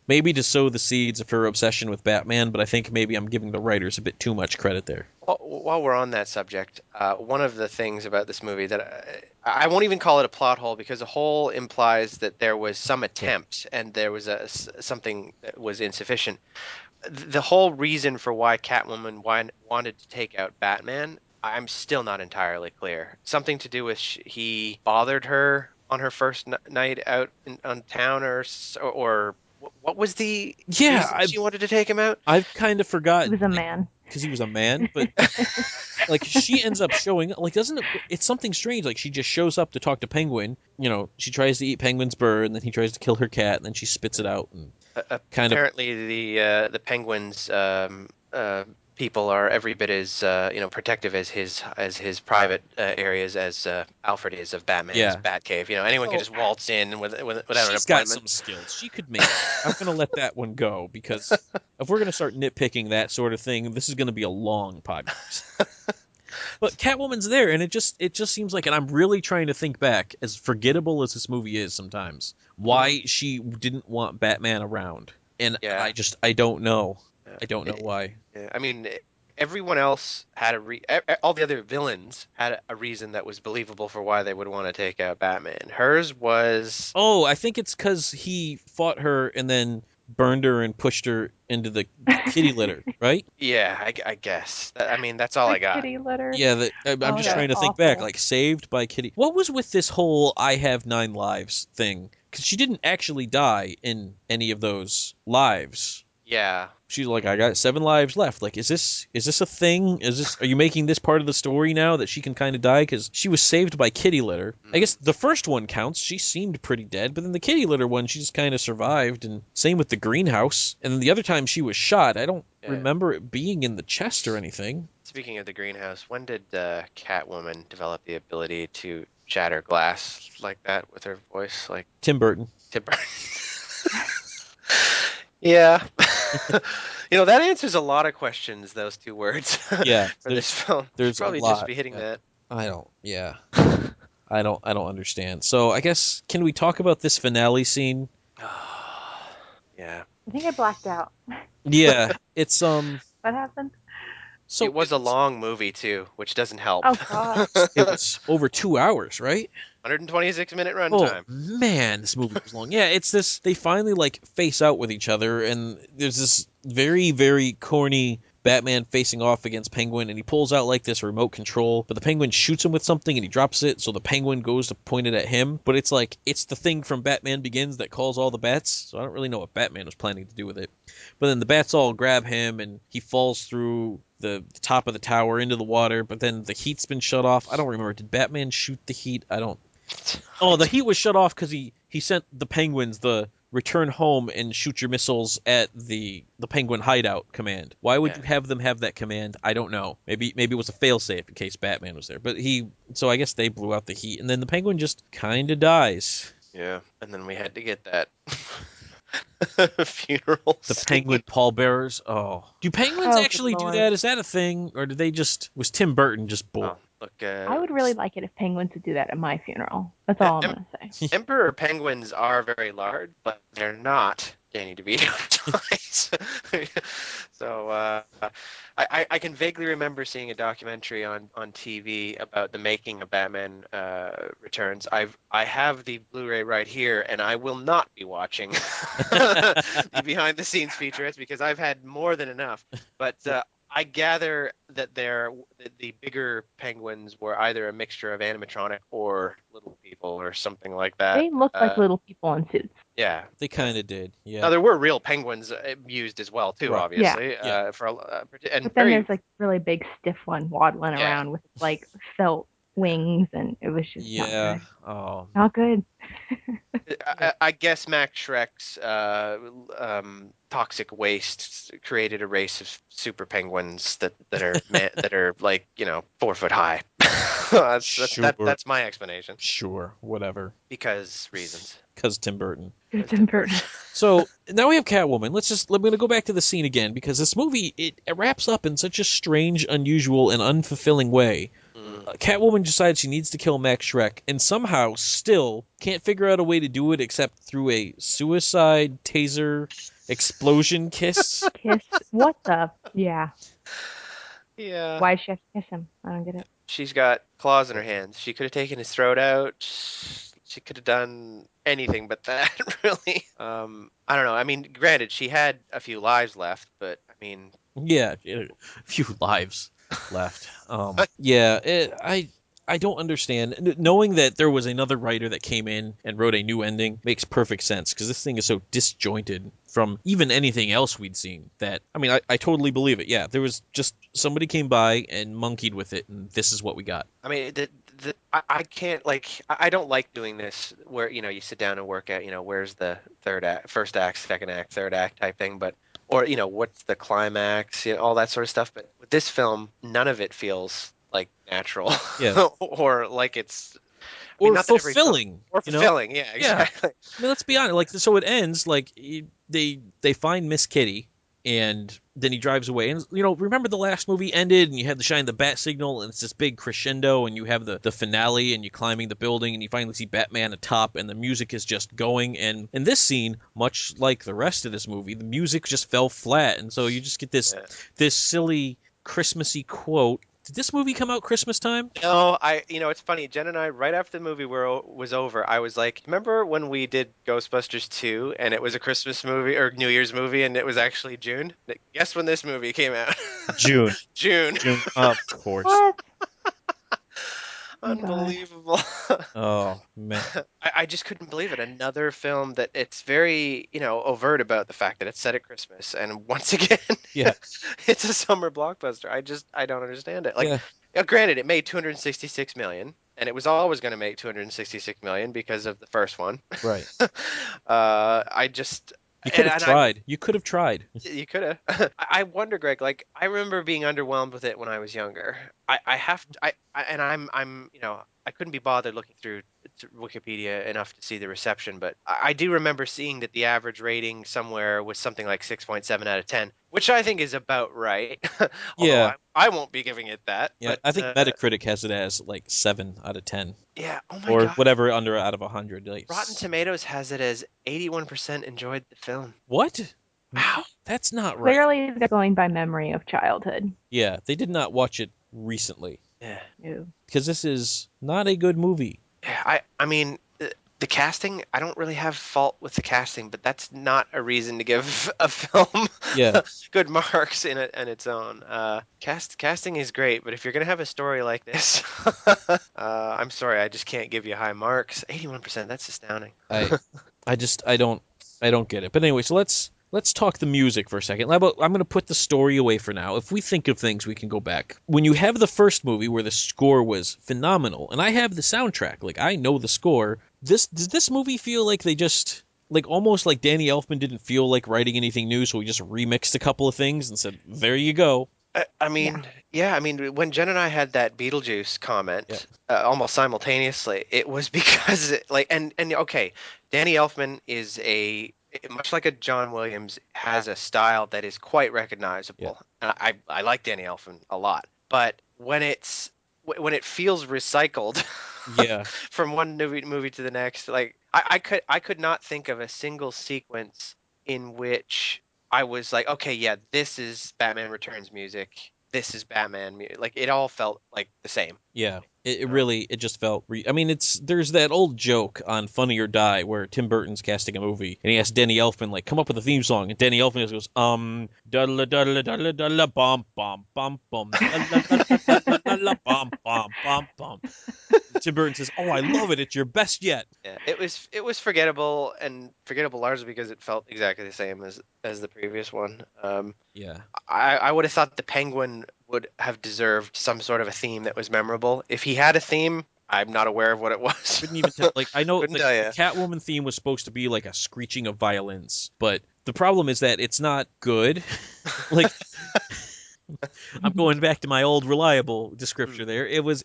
maybe to sow the seeds of her obsession with Batman, but I think maybe I'm giving the writers a bit too much credit there. While we're on that subject, one of the things about this movie that I won't even call it a plot hole because a hole implies that there was some attempt and there was something that was insufficient. The whole reason for why Catwoman wanted to take out Batman, I'm still not entirely clear. Something to do with he bothered her on her first night out on town, or what was the reason she wanted to take him out? I've kind of forgotten. He was a man. Because he was a man, but like she ends up showing up. Like, it's something strange? Like she just shows up to talk to Penguin. She tries to eat Penguin's bird, and then he tries to kill her cat, and then she spits it out. And apparently the Penguin's people are every bit as protective as his private areas as Alfred is of Batman's Batcave. Anyone can just waltz in without an appointment. She's got some skills. She could make it. I'm going to let that one go because if we're going to start nitpicking that sort of thing, this is going to be a long podcast. But Catwoman's there, and it just seems like, and I'm really trying to think back, as forgettable as this movie is sometimes, why she didn't want Batman around. And I don't know. I don't know why. Yeah, I mean, everyone else had all the other villains had a reason that was believable for why they would want to take out Batman. Hers was... Oh, I think it's because he fought her and then burned her and pushed her into the kitty litter, right? Yeah, I guess. That's all I got. Kitty litter. Yeah, I'm just trying to think back, like saved by kitty. What was with this whole "I have 9 lives" thing? Because she didn't actually die in any of those lives. Yeah. She's like, I got 7 lives left. Like, is this a thing? Are you making this part of the story now that she can kind of die? Because she was saved by kitty litter. I guess the first one counts. She seemed pretty dead, but then the kitty litter one, she just kind of survived. And same with the greenhouse. And then the other time she was shot, I don't remember it being in the chest or anything. Speaking of the greenhouse, when did Catwoman develop the ability to shatter glass like that with her voice? Like Tim Burton. Yeah. That answers a lot of questions, those 2 words. Yeah. For this film. There's probably a lot. just be hitting that. I don't understand. So I guess, can we talk about this finale scene? Yeah. I think I blacked out. Yeah. It's What happened? So it was a long movie too, which doesn't help. Oh God. it was over 2 hours, right? 126-minute Oh runtime. man, this movie was long. Yeah, it's this. They finally like face out with each other, and there's this very, very corny Batman facing off against Penguin, and he pulls out like this remote control, but the Penguin shoots him with something, and he drops it, so the Penguin goes to point it at him. But it's like it's the thing from Batman Begins that calls all the bats. So I don't really know what Batman was planning to do with it. But then the bats all grab him, and he falls through the top of the tower into the water. But then the heat's been shut off. I don't remember. Did Batman shoot the heat? I don't. Oh, the heat was shut off because he sent the Penguins the return home and shoot your missiles at the Penguin hideout command. Why would you have them have that command? I don't know. Maybe it was a failsafe in case Batman was there. But so I guess they blew out the heat, and then the Penguin just kind of dies. Yeah, and then we had to get that funeral. The Penguin pallbearers. Oh, do penguins Oh, good actually do Lord. that? Is that a thing, or did they just was Tim Burton just bored? Oh, look, I would really like it if penguins would do that at my funeral. That's all I'm gonna say. Emperor penguins are very large, but they're not Danny DeVito size. So I can vaguely remember seeing a documentary on TV about the making of Batman Returns. I have the Blu-ray right here, and I will not be watching the behind-the-scenes featurettes because I've had more than enough. But I gather that the bigger penguins were either a mixture of animatronic or little people or something like that. They look like little people in suits. Yeah, They kind of did. Yeah. now there were real penguins used as well too, Right. obviously. Yeah. And But then very there's like really big stiff one waddling Yeah. around with like felt wings, and it was just Yeah. Oh. not good. I guess Max Shrek's toxic waste created a race of super penguins that are that are like 4 foot high. That's my explanation. Sure. Whatever. Because reasons. Because Tim Burton. It's important. So now we have Catwoman. I'm going to go back to the scene again because this movie it wraps up in such a strange, unusual, and unfulfilling way. Catwoman decides she needs to kill Max Shrek and somehow still can't figure out a way to do it except through a suicide taser explosion kiss. Kiss. What the? Yeah. Yeah. Why does she have to kiss him? I don't get it. She's got claws in her hands. She could have taken his throat out. She could have done anything but that, really. I don't know. I mean, granted, she had a few lives left, but I mean, Yeah, a few lives left. Yeah, I don't understand. Knowing that there was another writer that came in and wrote a new ending makes perfect sense because this thing is so disjointed from even anything else we'd seen that, I mean, I totally believe it. Yeah, there was just somebody came by and monkeyed with it, and this is what we got. I mean, I can't I don't like doing this where you sit down and work out where's the first act, second act, third act type thing, but or what's the climax, all that sort of stuff. But with this film, none of it feels like natural, Yeah. or like it's Or not that every film- fulfilling. or fulfilling. Yeah, Yeah. exactly. I mean, let's be honest. Like, so it ends like they find Miss Kitty, and then he drives away. And remember the last movie ended, and you had the shine the bat signal, and it's this big crescendo, and you have the finale, and you're climbing the building, and you finally see Batman atop, and the music is just going. And in this scene, much like the rest of this movie, the music just fell flat, and so you just get this silly Christmassy quote. Did this movie come out Christmas time? No, it's funny. Jen and I, right after the movie was over, I was like, remember when we did Ghostbusters 2 and it was a Christmas movie or New Year's movie and it was actually June? Guess when this movie came out? June. June. Of course. What? Unbelievable. Oh, man. I just couldn't believe it. Another film that it's very, overt about the fact that it's set at Christmas. And once again, Yeah. it's a summer blockbuster. I don't understand it. Like, granted, it made 266 million. And it was always going to make 266 million because of the first one. Right. You could have tried. You could have tried. You could have. I wonder, Greg. Like, I remember being underwhelmed with it when I was younger. I couldn't be bothered looking through Wikipedia enough to see the reception, but I do remember seeing that the average rating somewhere was something like 6.7 out of 10, which I think is about right. Yeah. I won't be giving it that. Yeah, but, I think Metacritic has it as like 7 out of 10. Yeah. Oh my or God. whatever out of 100. Like, Rotten Tomatoes has it as 81% enjoyed the film. What? Wow. That's not right. Clearly, they're going by memory of childhood. Yeah, they did not watch it recently. Yeah. Ew. Because this is not a good movie. Yeah, I mean, the casting, I don't really have fault with the casting, but that's not a reason to give a film Yeah. good marks in its own. Casting is great, but if you're gonna have a story like this, I'm sorry, I just can't give you high marks. 81%, that's astounding. I don't get it. But anyway, so let's talk the music for a second. I'm going to put the story away for now. If we think of things, we can go back. When you have the first movie where the score was phenomenal, and I have the soundtrack, like I know the score. Does this movie feel like they just like almost like Danny Elfman didn't feel like writing anything new, so he just remixed a couple of things and said, "There you go." I mean, yeah, I mean, when Jen and I had that Beetlejuice comment almost simultaneously, it was because and okay, Danny Elfman is much like a John Williams, has a style that is quite recognizable. And I like Danny Elfman a lot, but when it feels recycled, Yeah. from one movie to the next, like I could not think of a single sequence in which I was like, okay, yeah, this is Batman Returns music. This is Batman music. Like it all felt like the same. Yeah, it really it just felt. I mean, there's that old joke on Funny or Die where Tim Burton's casting a movie and he asks Danny Elfman like, come up with a theme song, and Danny Elfman just goes, duddla duddla duddla duddla bum bum bum bum duddla duddla duddla bum bum bum bum. Tim Burton says, "Oh, I love it. It's your best yet." Yeah, it was forgettable, and forgettable largely because it felt exactly the same as the previous one. Yeah. I would have thought the Penguin would have deserved some sort of a theme that was memorable. If he had a theme, I'm not aware of what it was. Couldn't even tell. Like I know Couldn't the tell ya. Catwoman theme was supposed to be like a screeching of violins, but the problem is that it's not good. Like I'm going back to my old reliable descriptor there. It was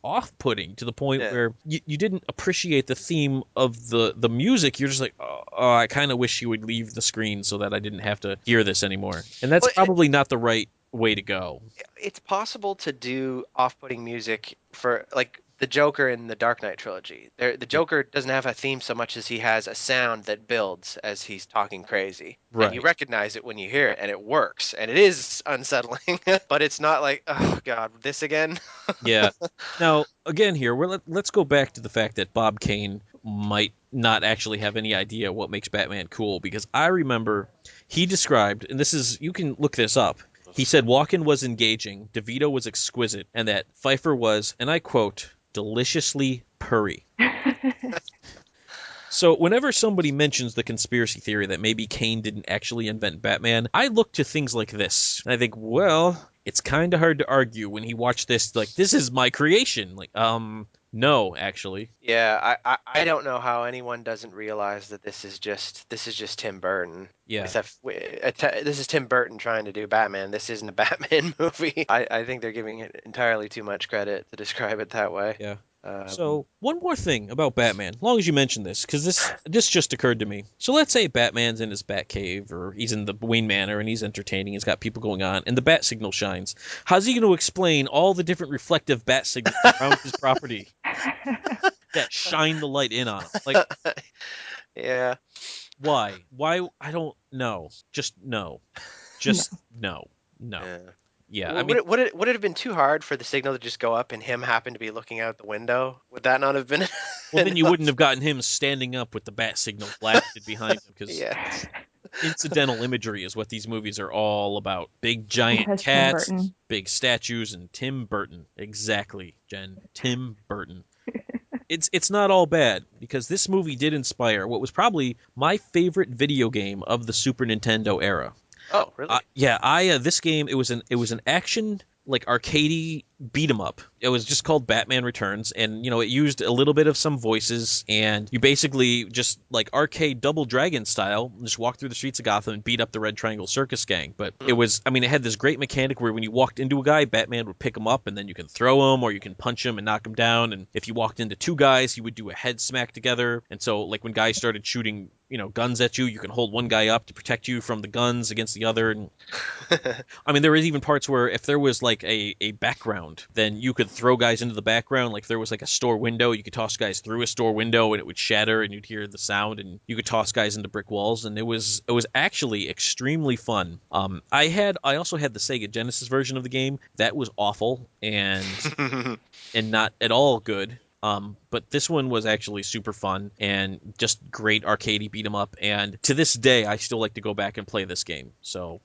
off-putting to the point where you didn't appreciate the theme of the music. You're just like, oh, I kind of wish you would leave the screen so that I didn't have to hear this anymore. And that's probably not the right way to go. It's possible to do off-putting music for like the Joker in the Dark Knight trilogy. The Joker doesn't have a theme so much as he has a sound that builds as he's talking crazy. Right. And you recognize it when you hear it, and it works. And it is unsettling, but it's not like, oh God, this again? Yeah. Now, again here, let's go back to the fact that Bob Kane might not actually have any idea what makes Batman cool, because I remember he described, and you can look this up, he said Walken was engaging, DeVito was exquisite, and that Pfeiffer was, and I quote, deliciously purry. So whenever somebody mentions the conspiracy theory that maybe Kane didn't actually invent Batman, I look to things like this. And I think, well, it's kind of hard to argue when he watched this, like, this is my creation. Like, no, actually. Yeah, I don't know how anyone doesn't realize that this is just Tim Burton. Yeah. This is Tim Burton trying to do Batman. This isn't a Batman movie. I think they're giving it entirely too much credit to describe it that way. Yeah. So, one more thing about Batman, as long as you mention this, because this just occurred to me. So let's say Batman's in his Batcave, or he's in the Wayne Manor, and he's entertaining, he's got people going on, and the bat signal shines. How's he going to explain all the different reflective bat signals around his property that shine the light in on him? Like, yeah. Why? Why? I don't know. Just no. Just no. Yeah, Well, I mean, would it have been too hard for the signal to just go up and him happen to be looking out the window? Would that not have been? well, then you wouldn't have gotten him standing up with the bat signal blasted behind him, because incidental imagery is what these movies are all about. Big giant cats, big statues, and Tim Burton. Exactly, Jen. Tim Burton. It's not all bad, because this movie did inspire what was probably my favorite video game of the Super Nintendo era. Oh, really? This game, it was an action, like, arcadey beat 'em up. It was just called Batman Returns, and it used a little bit of some voices, and you basically just, like, arcade Double Dragon style, just walk through the streets of Gotham and beat up the Red Triangle Circus Gang. But it had this great mechanic where when you walked into a guy, Batman would pick him up, and then you can throw him, or you can punch him and knock him down, and if you walked into two guys, you would do a head smack together. And so, like, when guys started shooting guns at you, you can hold one guy up to protect you from the guns against the other. And I mean, there was even parts where if there was like like a background, then you could throw guys into the background. Like if there was like a store window, you could toss guys through a store window and it would shatter and you'd hear the sound, and you could toss guys into brick walls, and it was actually extremely fun. I also had the Sega Genesis version of the game. That was awful and not at all good. But this one was actually super fun and just great arcadey beat 'em up. And to this day, I still like to go back and play this game. So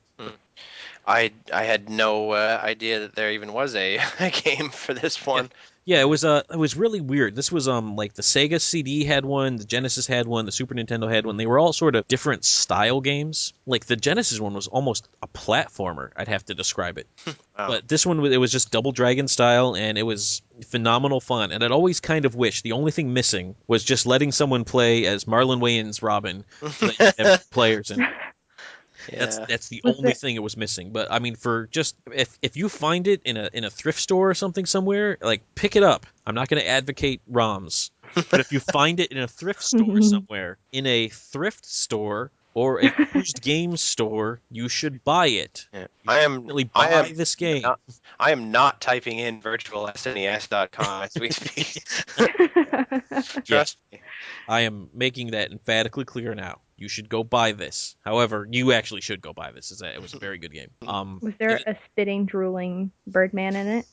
I had no idea that there even was a game for this one. yeah, it was really weird. This was like the Sega CD had one, the Genesis had one, the Super Nintendo had one. They were all sort of different style games. Like the Genesis one was almost a platformer, I'd have to describe it. Wow. But this one, it was just Double Dragon style, and it was phenomenal fun. And I'd always kind of wished the only thing missing was just letting someone play as Marlon Wayans Robin, so that you could have players in. Yeah. That's the only thing it was missing. But I mean, for just if you find it in a thrift store or something somewhere, like pick it up. I'm not going to advocate ROMs, but if you find it in a thrift store somewhere, in a thrift store or a used game store, you should buy it. Yeah. Buy this game. I am not typing in virtualsnes.com as we speak. Trust me. I am making that emphatically clear now. You should go buy this. However, you actually should go buy this. It was a very good game. Was there a spitting, drooling Birdman in it?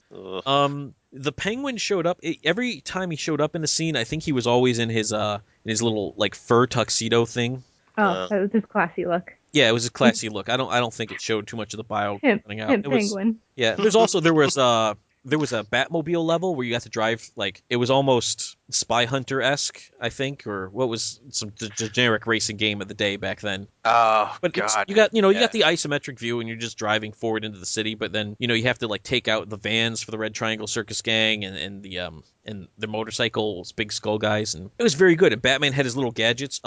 The Penguin showed up every time he showed up in the scene. I think he was always in his little like fur tuxedo thing. Oh, that was his classy look. Yeah, it was a classy look. I don't think it showed too much of the bio coming out. Penguin. Yeah, there was a Batmobile level where you got to drive, like, it was almost Spy Hunter-esque, I think, or what was some generic racing game of the day back then. Oh, but God. You got the isometric view and you're just driving forward into the city, but then, you have to like take out the vans for the Red Triangle Circus Gang and the motorcycles, big skull guys, and it was very good. And Batman had his little gadgets.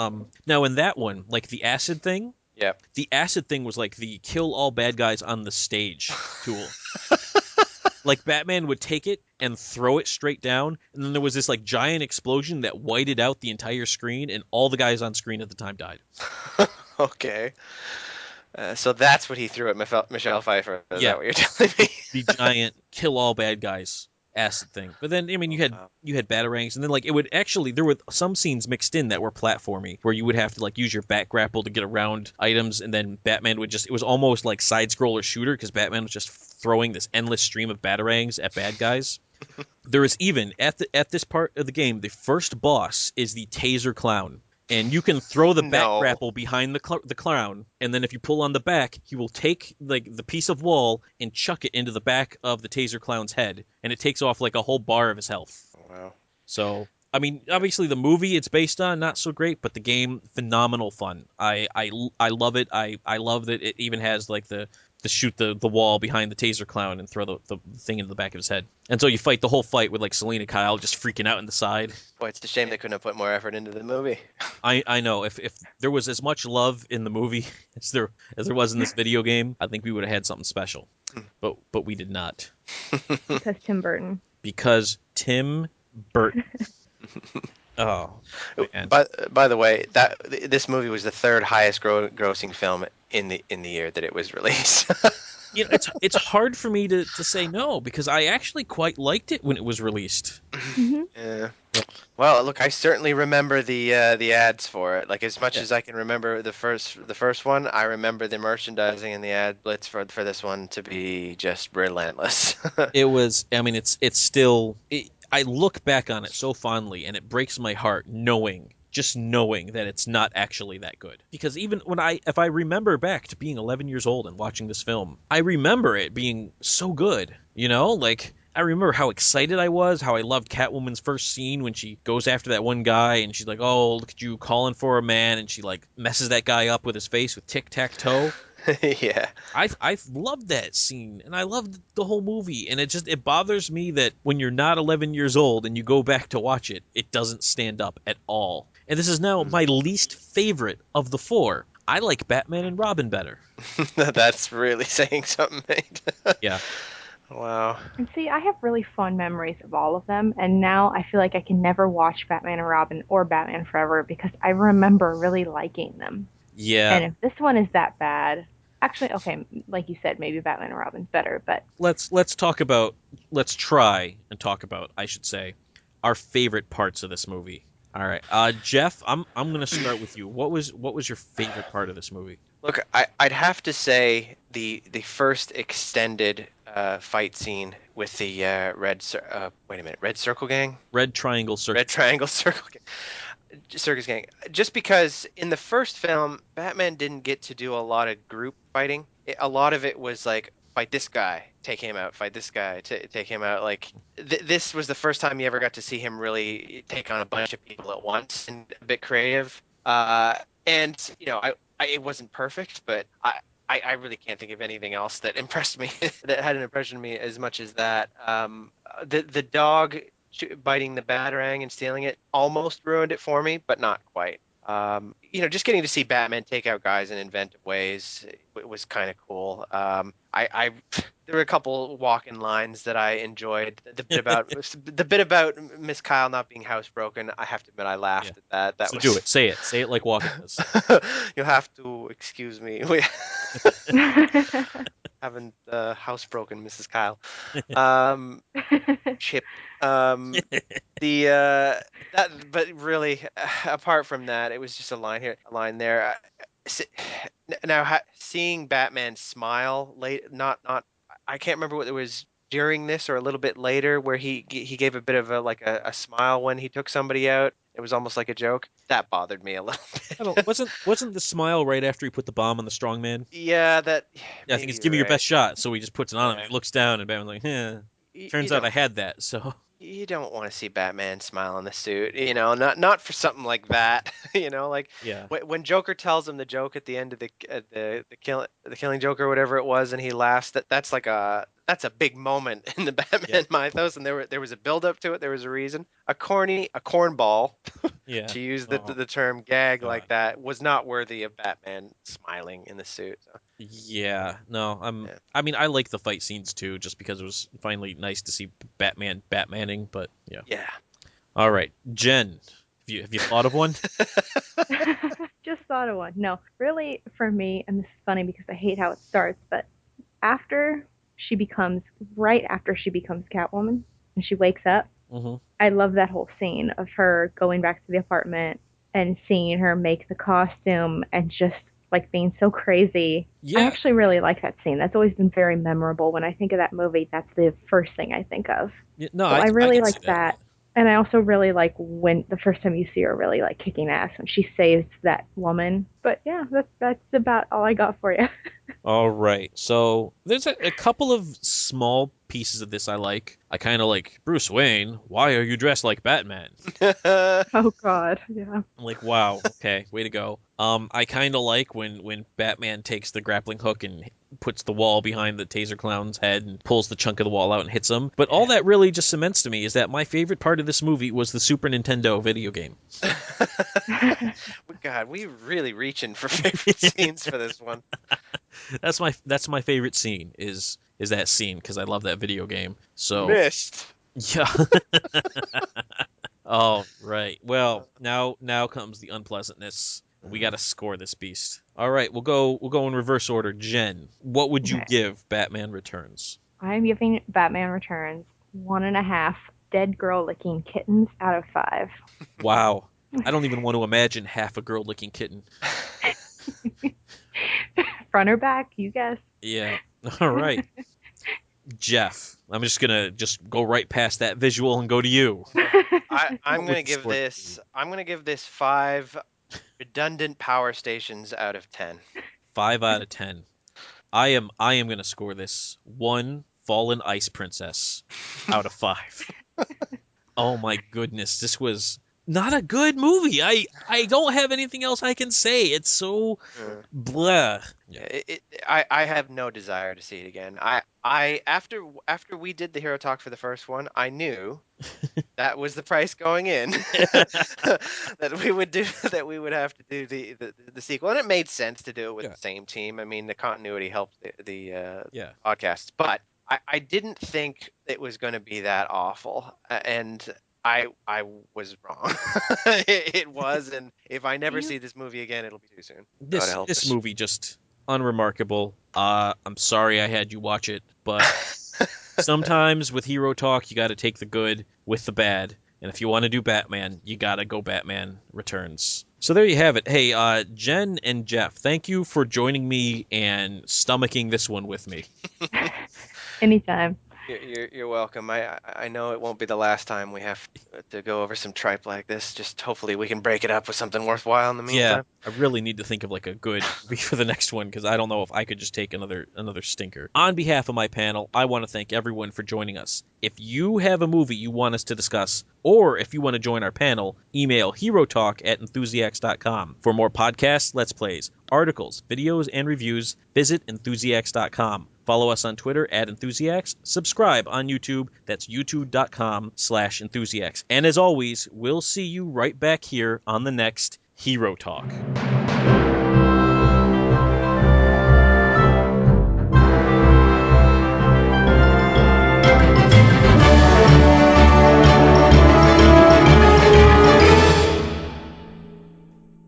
Now in that one, like the acid thing, yeah, the acid thing was like the kill all bad guys on the stage tool. Like Batman would take it and throw it straight down, and then there was this like giant explosion that whited out the entire screen, and all the guys on screen at the time died. Okay. So that's what he threw at Michelle Pfeiffer. Is that what you're telling me? The giant kill all bad guys acid thing. But then, I mean, you had batarangs, and then like it would actually, there were some scenes mixed in that were platformy, where you would have to like use your bat grapple to get around items, and then Batman would it was almost like side scroller shooter, because Batman was just throwing this endless stream of batarangs at bad guys. There is even at this part of the game, the first boss is the Taser Clown. And you can throw the bat grapple behind the clown, and then if you pull on the back, he will take like the piece of wall and chuck it into the back of the Taser Clown's head, and it takes off like a whole bar of his health. Wow. So, I mean, obviously the movie it's based on, not so great, but the game, phenomenal fun. I love it. I love that it even has like the shoot the wall behind the Taser Clown and throw the thing into the back of his head. And so you fight the whole fight with like Selena Kyle just freaking out in the side. Boy, it's a shame they couldn't have put more effort into the movie. I know. If there was as much love in the movie as there was in this video game, I think we would have had something special. But we did not. Because Tim Burton. Because Tim Burton. Oh, man. By the way, this movie was the third highest grossing film in the year that it was released. It's hard for me to say no, because I actually quite liked it when it was released. Mm-hmm. Yeah. Well, look, I certainly remember the ads for it. Like as much as I can remember the first one, I remember the merchandising and the ad blitz for this one to be just relentless. It was. I mean, it's still. I look back on it so fondly, and it breaks my heart knowing that it's not actually that good. Because even if I remember back to being 11 years old and watching this film, I remember it being so good, like I remember how excited I was, how I loved Catwoman's first scene when she goes after that one guy and she's like, oh, look at you calling for a man, and she like messes that guy up with his face with tic-tac-toe. Yeah. I loved that scene, and I loved the whole movie, and it bothers me that when you're not 11 years old and you go back to watch it, it doesn't stand up at all. And this is now my least favorite of the four. I like Batman and Robin better. That's really saying something, mate. Yeah. Wow. And see, I have really fond memories of all of them, and now I feel like I can never watch Batman and Robin or Batman Forever because I remember really liking them. Yeah. And if this one is that bad, Actually, okay, like you said, maybe Batman and Robin's better, but Let's try and talk about, I should say, our favorite parts of this movie. All right, Jeff, I'm gonna start with you. What was your favorite part of this movie? Look, I'd have to say the first extended fight scene with the wait a minute, Red Circle Gang, Red Triangle Circus. Red Triangle Circle Circus Gang. Just because in the first film, Batman didn't get to do a lot of group fighting. A lot of it was like fight this guy, take him out, fight this guy, take him out. Like this was the first time you ever got to see him really take on a bunch of people at once and a bit creative. And it wasn't perfect, but I really can't think of anything else that impressed me that had an impression of me as much as that. The dog biting the batarang and stealing it almost ruined it for me, but not quite. Just getting to see Batman take out guys in inventive ways was kind of cool. I there were a couple walk-in lines that I enjoyed. The bit about Miss Kyle not being housebroken. I have to admit, I laughed at that. That So was do it. Say it like Walken does. You'll have to excuse me. We haven't housebroken Mrs. Kyle. Chip. But really, apart from that, it was just a line here, a line there. Now, seeing Batman smile late, not, I can't remember whether it was during this or a little bit later, where he gave a bit of a smile when he took somebody out. It was almost like a joke. That bothered me a little I bit. don't, wasn't the smile right after he put the bomb on the strong man? Yeah, that. Yeah, I think it's give me your best shot. So he just puts it on him. Yeah. And he looks down, and Batman's like, You Turns out I had that. So you don't want to see Batman smile in the suit, not for something like that, like yeah, when Joker tells him the joke at the end of the killing joke or whatever it was, and he laughs. That's a big moment in the Batman mythos, and there was a build up to it. There was a reason. A cornball, yeah. to use Oh, the term gag like God. that, was not worthy of Batman smiling in the suit. So, Yeah, no, yeah. I mean, I like the fight scenes too, just because it was finally nice to see Batman Batmaning. But yeah. Yeah. All right, Jen, have you thought of one? Just thought of one. No, really, for me, and this is funny because I hate how it starts, but after right after she becomes Catwoman and she wakes up, Hmm. I love that whole scene of her going back to the apartment and seeing her make the costume and just like being so crazy. I Yeah. actually really like that scene. That's always been very memorable. When I think of that movie, that's the first thing I think of. No, So I I really can see like that. that. And I also really like when the first time you see her really like kicking ass when she saves that woman. But yeah, that's about all I got for you. All right. So there's a couple of small pieces of this I like. I kind of like Bruce Wayne. Why are you dressed like Batman? Oh God, yeah. I'm like, wow, okay, way to go. I kind of like when Batman takes the grappling hook and puts the wall behind the Taser Clown's head and pulls the chunk of the wall out and hits him. But all that really just cements to me is that my favorite part of this movie was the Super Nintendo video game. God, we really reaching for favorite scenes for this one. That's my favorite scene is that scene because I love that video game. So Missed. yeah. Oh, right. Well, now comes the unpleasantness. We got to score this beast. All right, we'll go in reverse order. Jen, what would you Okay. give Batman Returns? I'm giving Batman Returns 1.5 dead girl licking kittens out of 5. Wow. I don't even want to imagine half a girl licking kitten. Front or back, you guess. Yeah. All right. Jeff, I'm just gonna go right past that visual and go to you. I'm What gonna would you give score this. I'm gonna give this 5 redundant power stations out of 10. 5 out of 10. I am gonna score this 1 fallen ice princess out of 5. Oh my goodness, this was not a good movie. I don't have anything else I can say. It's so Uh, blah. Yeah. I have no desire to see it again. After we did the hero talk for the first one, I knew that was the price going in that we would have to do the sequel, and it made sense to do it with Yeah. the same team. I mean, the continuity helped the Yeah. podcasts, but I didn't think it was going to be that awful, and I was wrong. It was, and if I never You see this movie again, it'll be too soon. God This help this us. movie just unremarkable. I'm sorry I had you watch it, but sometimes with Hero Talk, you got to take the good with the bad. And if you want to do Batman, you got to go Batman Returns. So there you have it. Hey, Jen and Jeff, thank you for joining me and stomaching this one with me. Anytime. You're welcome. I know it won't be the last time we have to go over some tripe like this. Just hopefully we can break it up with something worthwhile in the Yeah, meantime. I really need to think of like a good movie for the next one because I don't know if I could just take another stinker. On behalf of my panel, I want to thank everyone for joining us. If you have a movie you want us to discuss, or if you want to join our panel, email herotalk@enthusiacs.com. For more podcasts, Let's Plays, articles, videos, and reviews, visit enthusiacs.com. Follow us on Twitter @Enthusiacs. Subscribe on YouTube. That's youtube.com/Enthusiacs. And as always, we'll see you right back here on the next Hero Talk.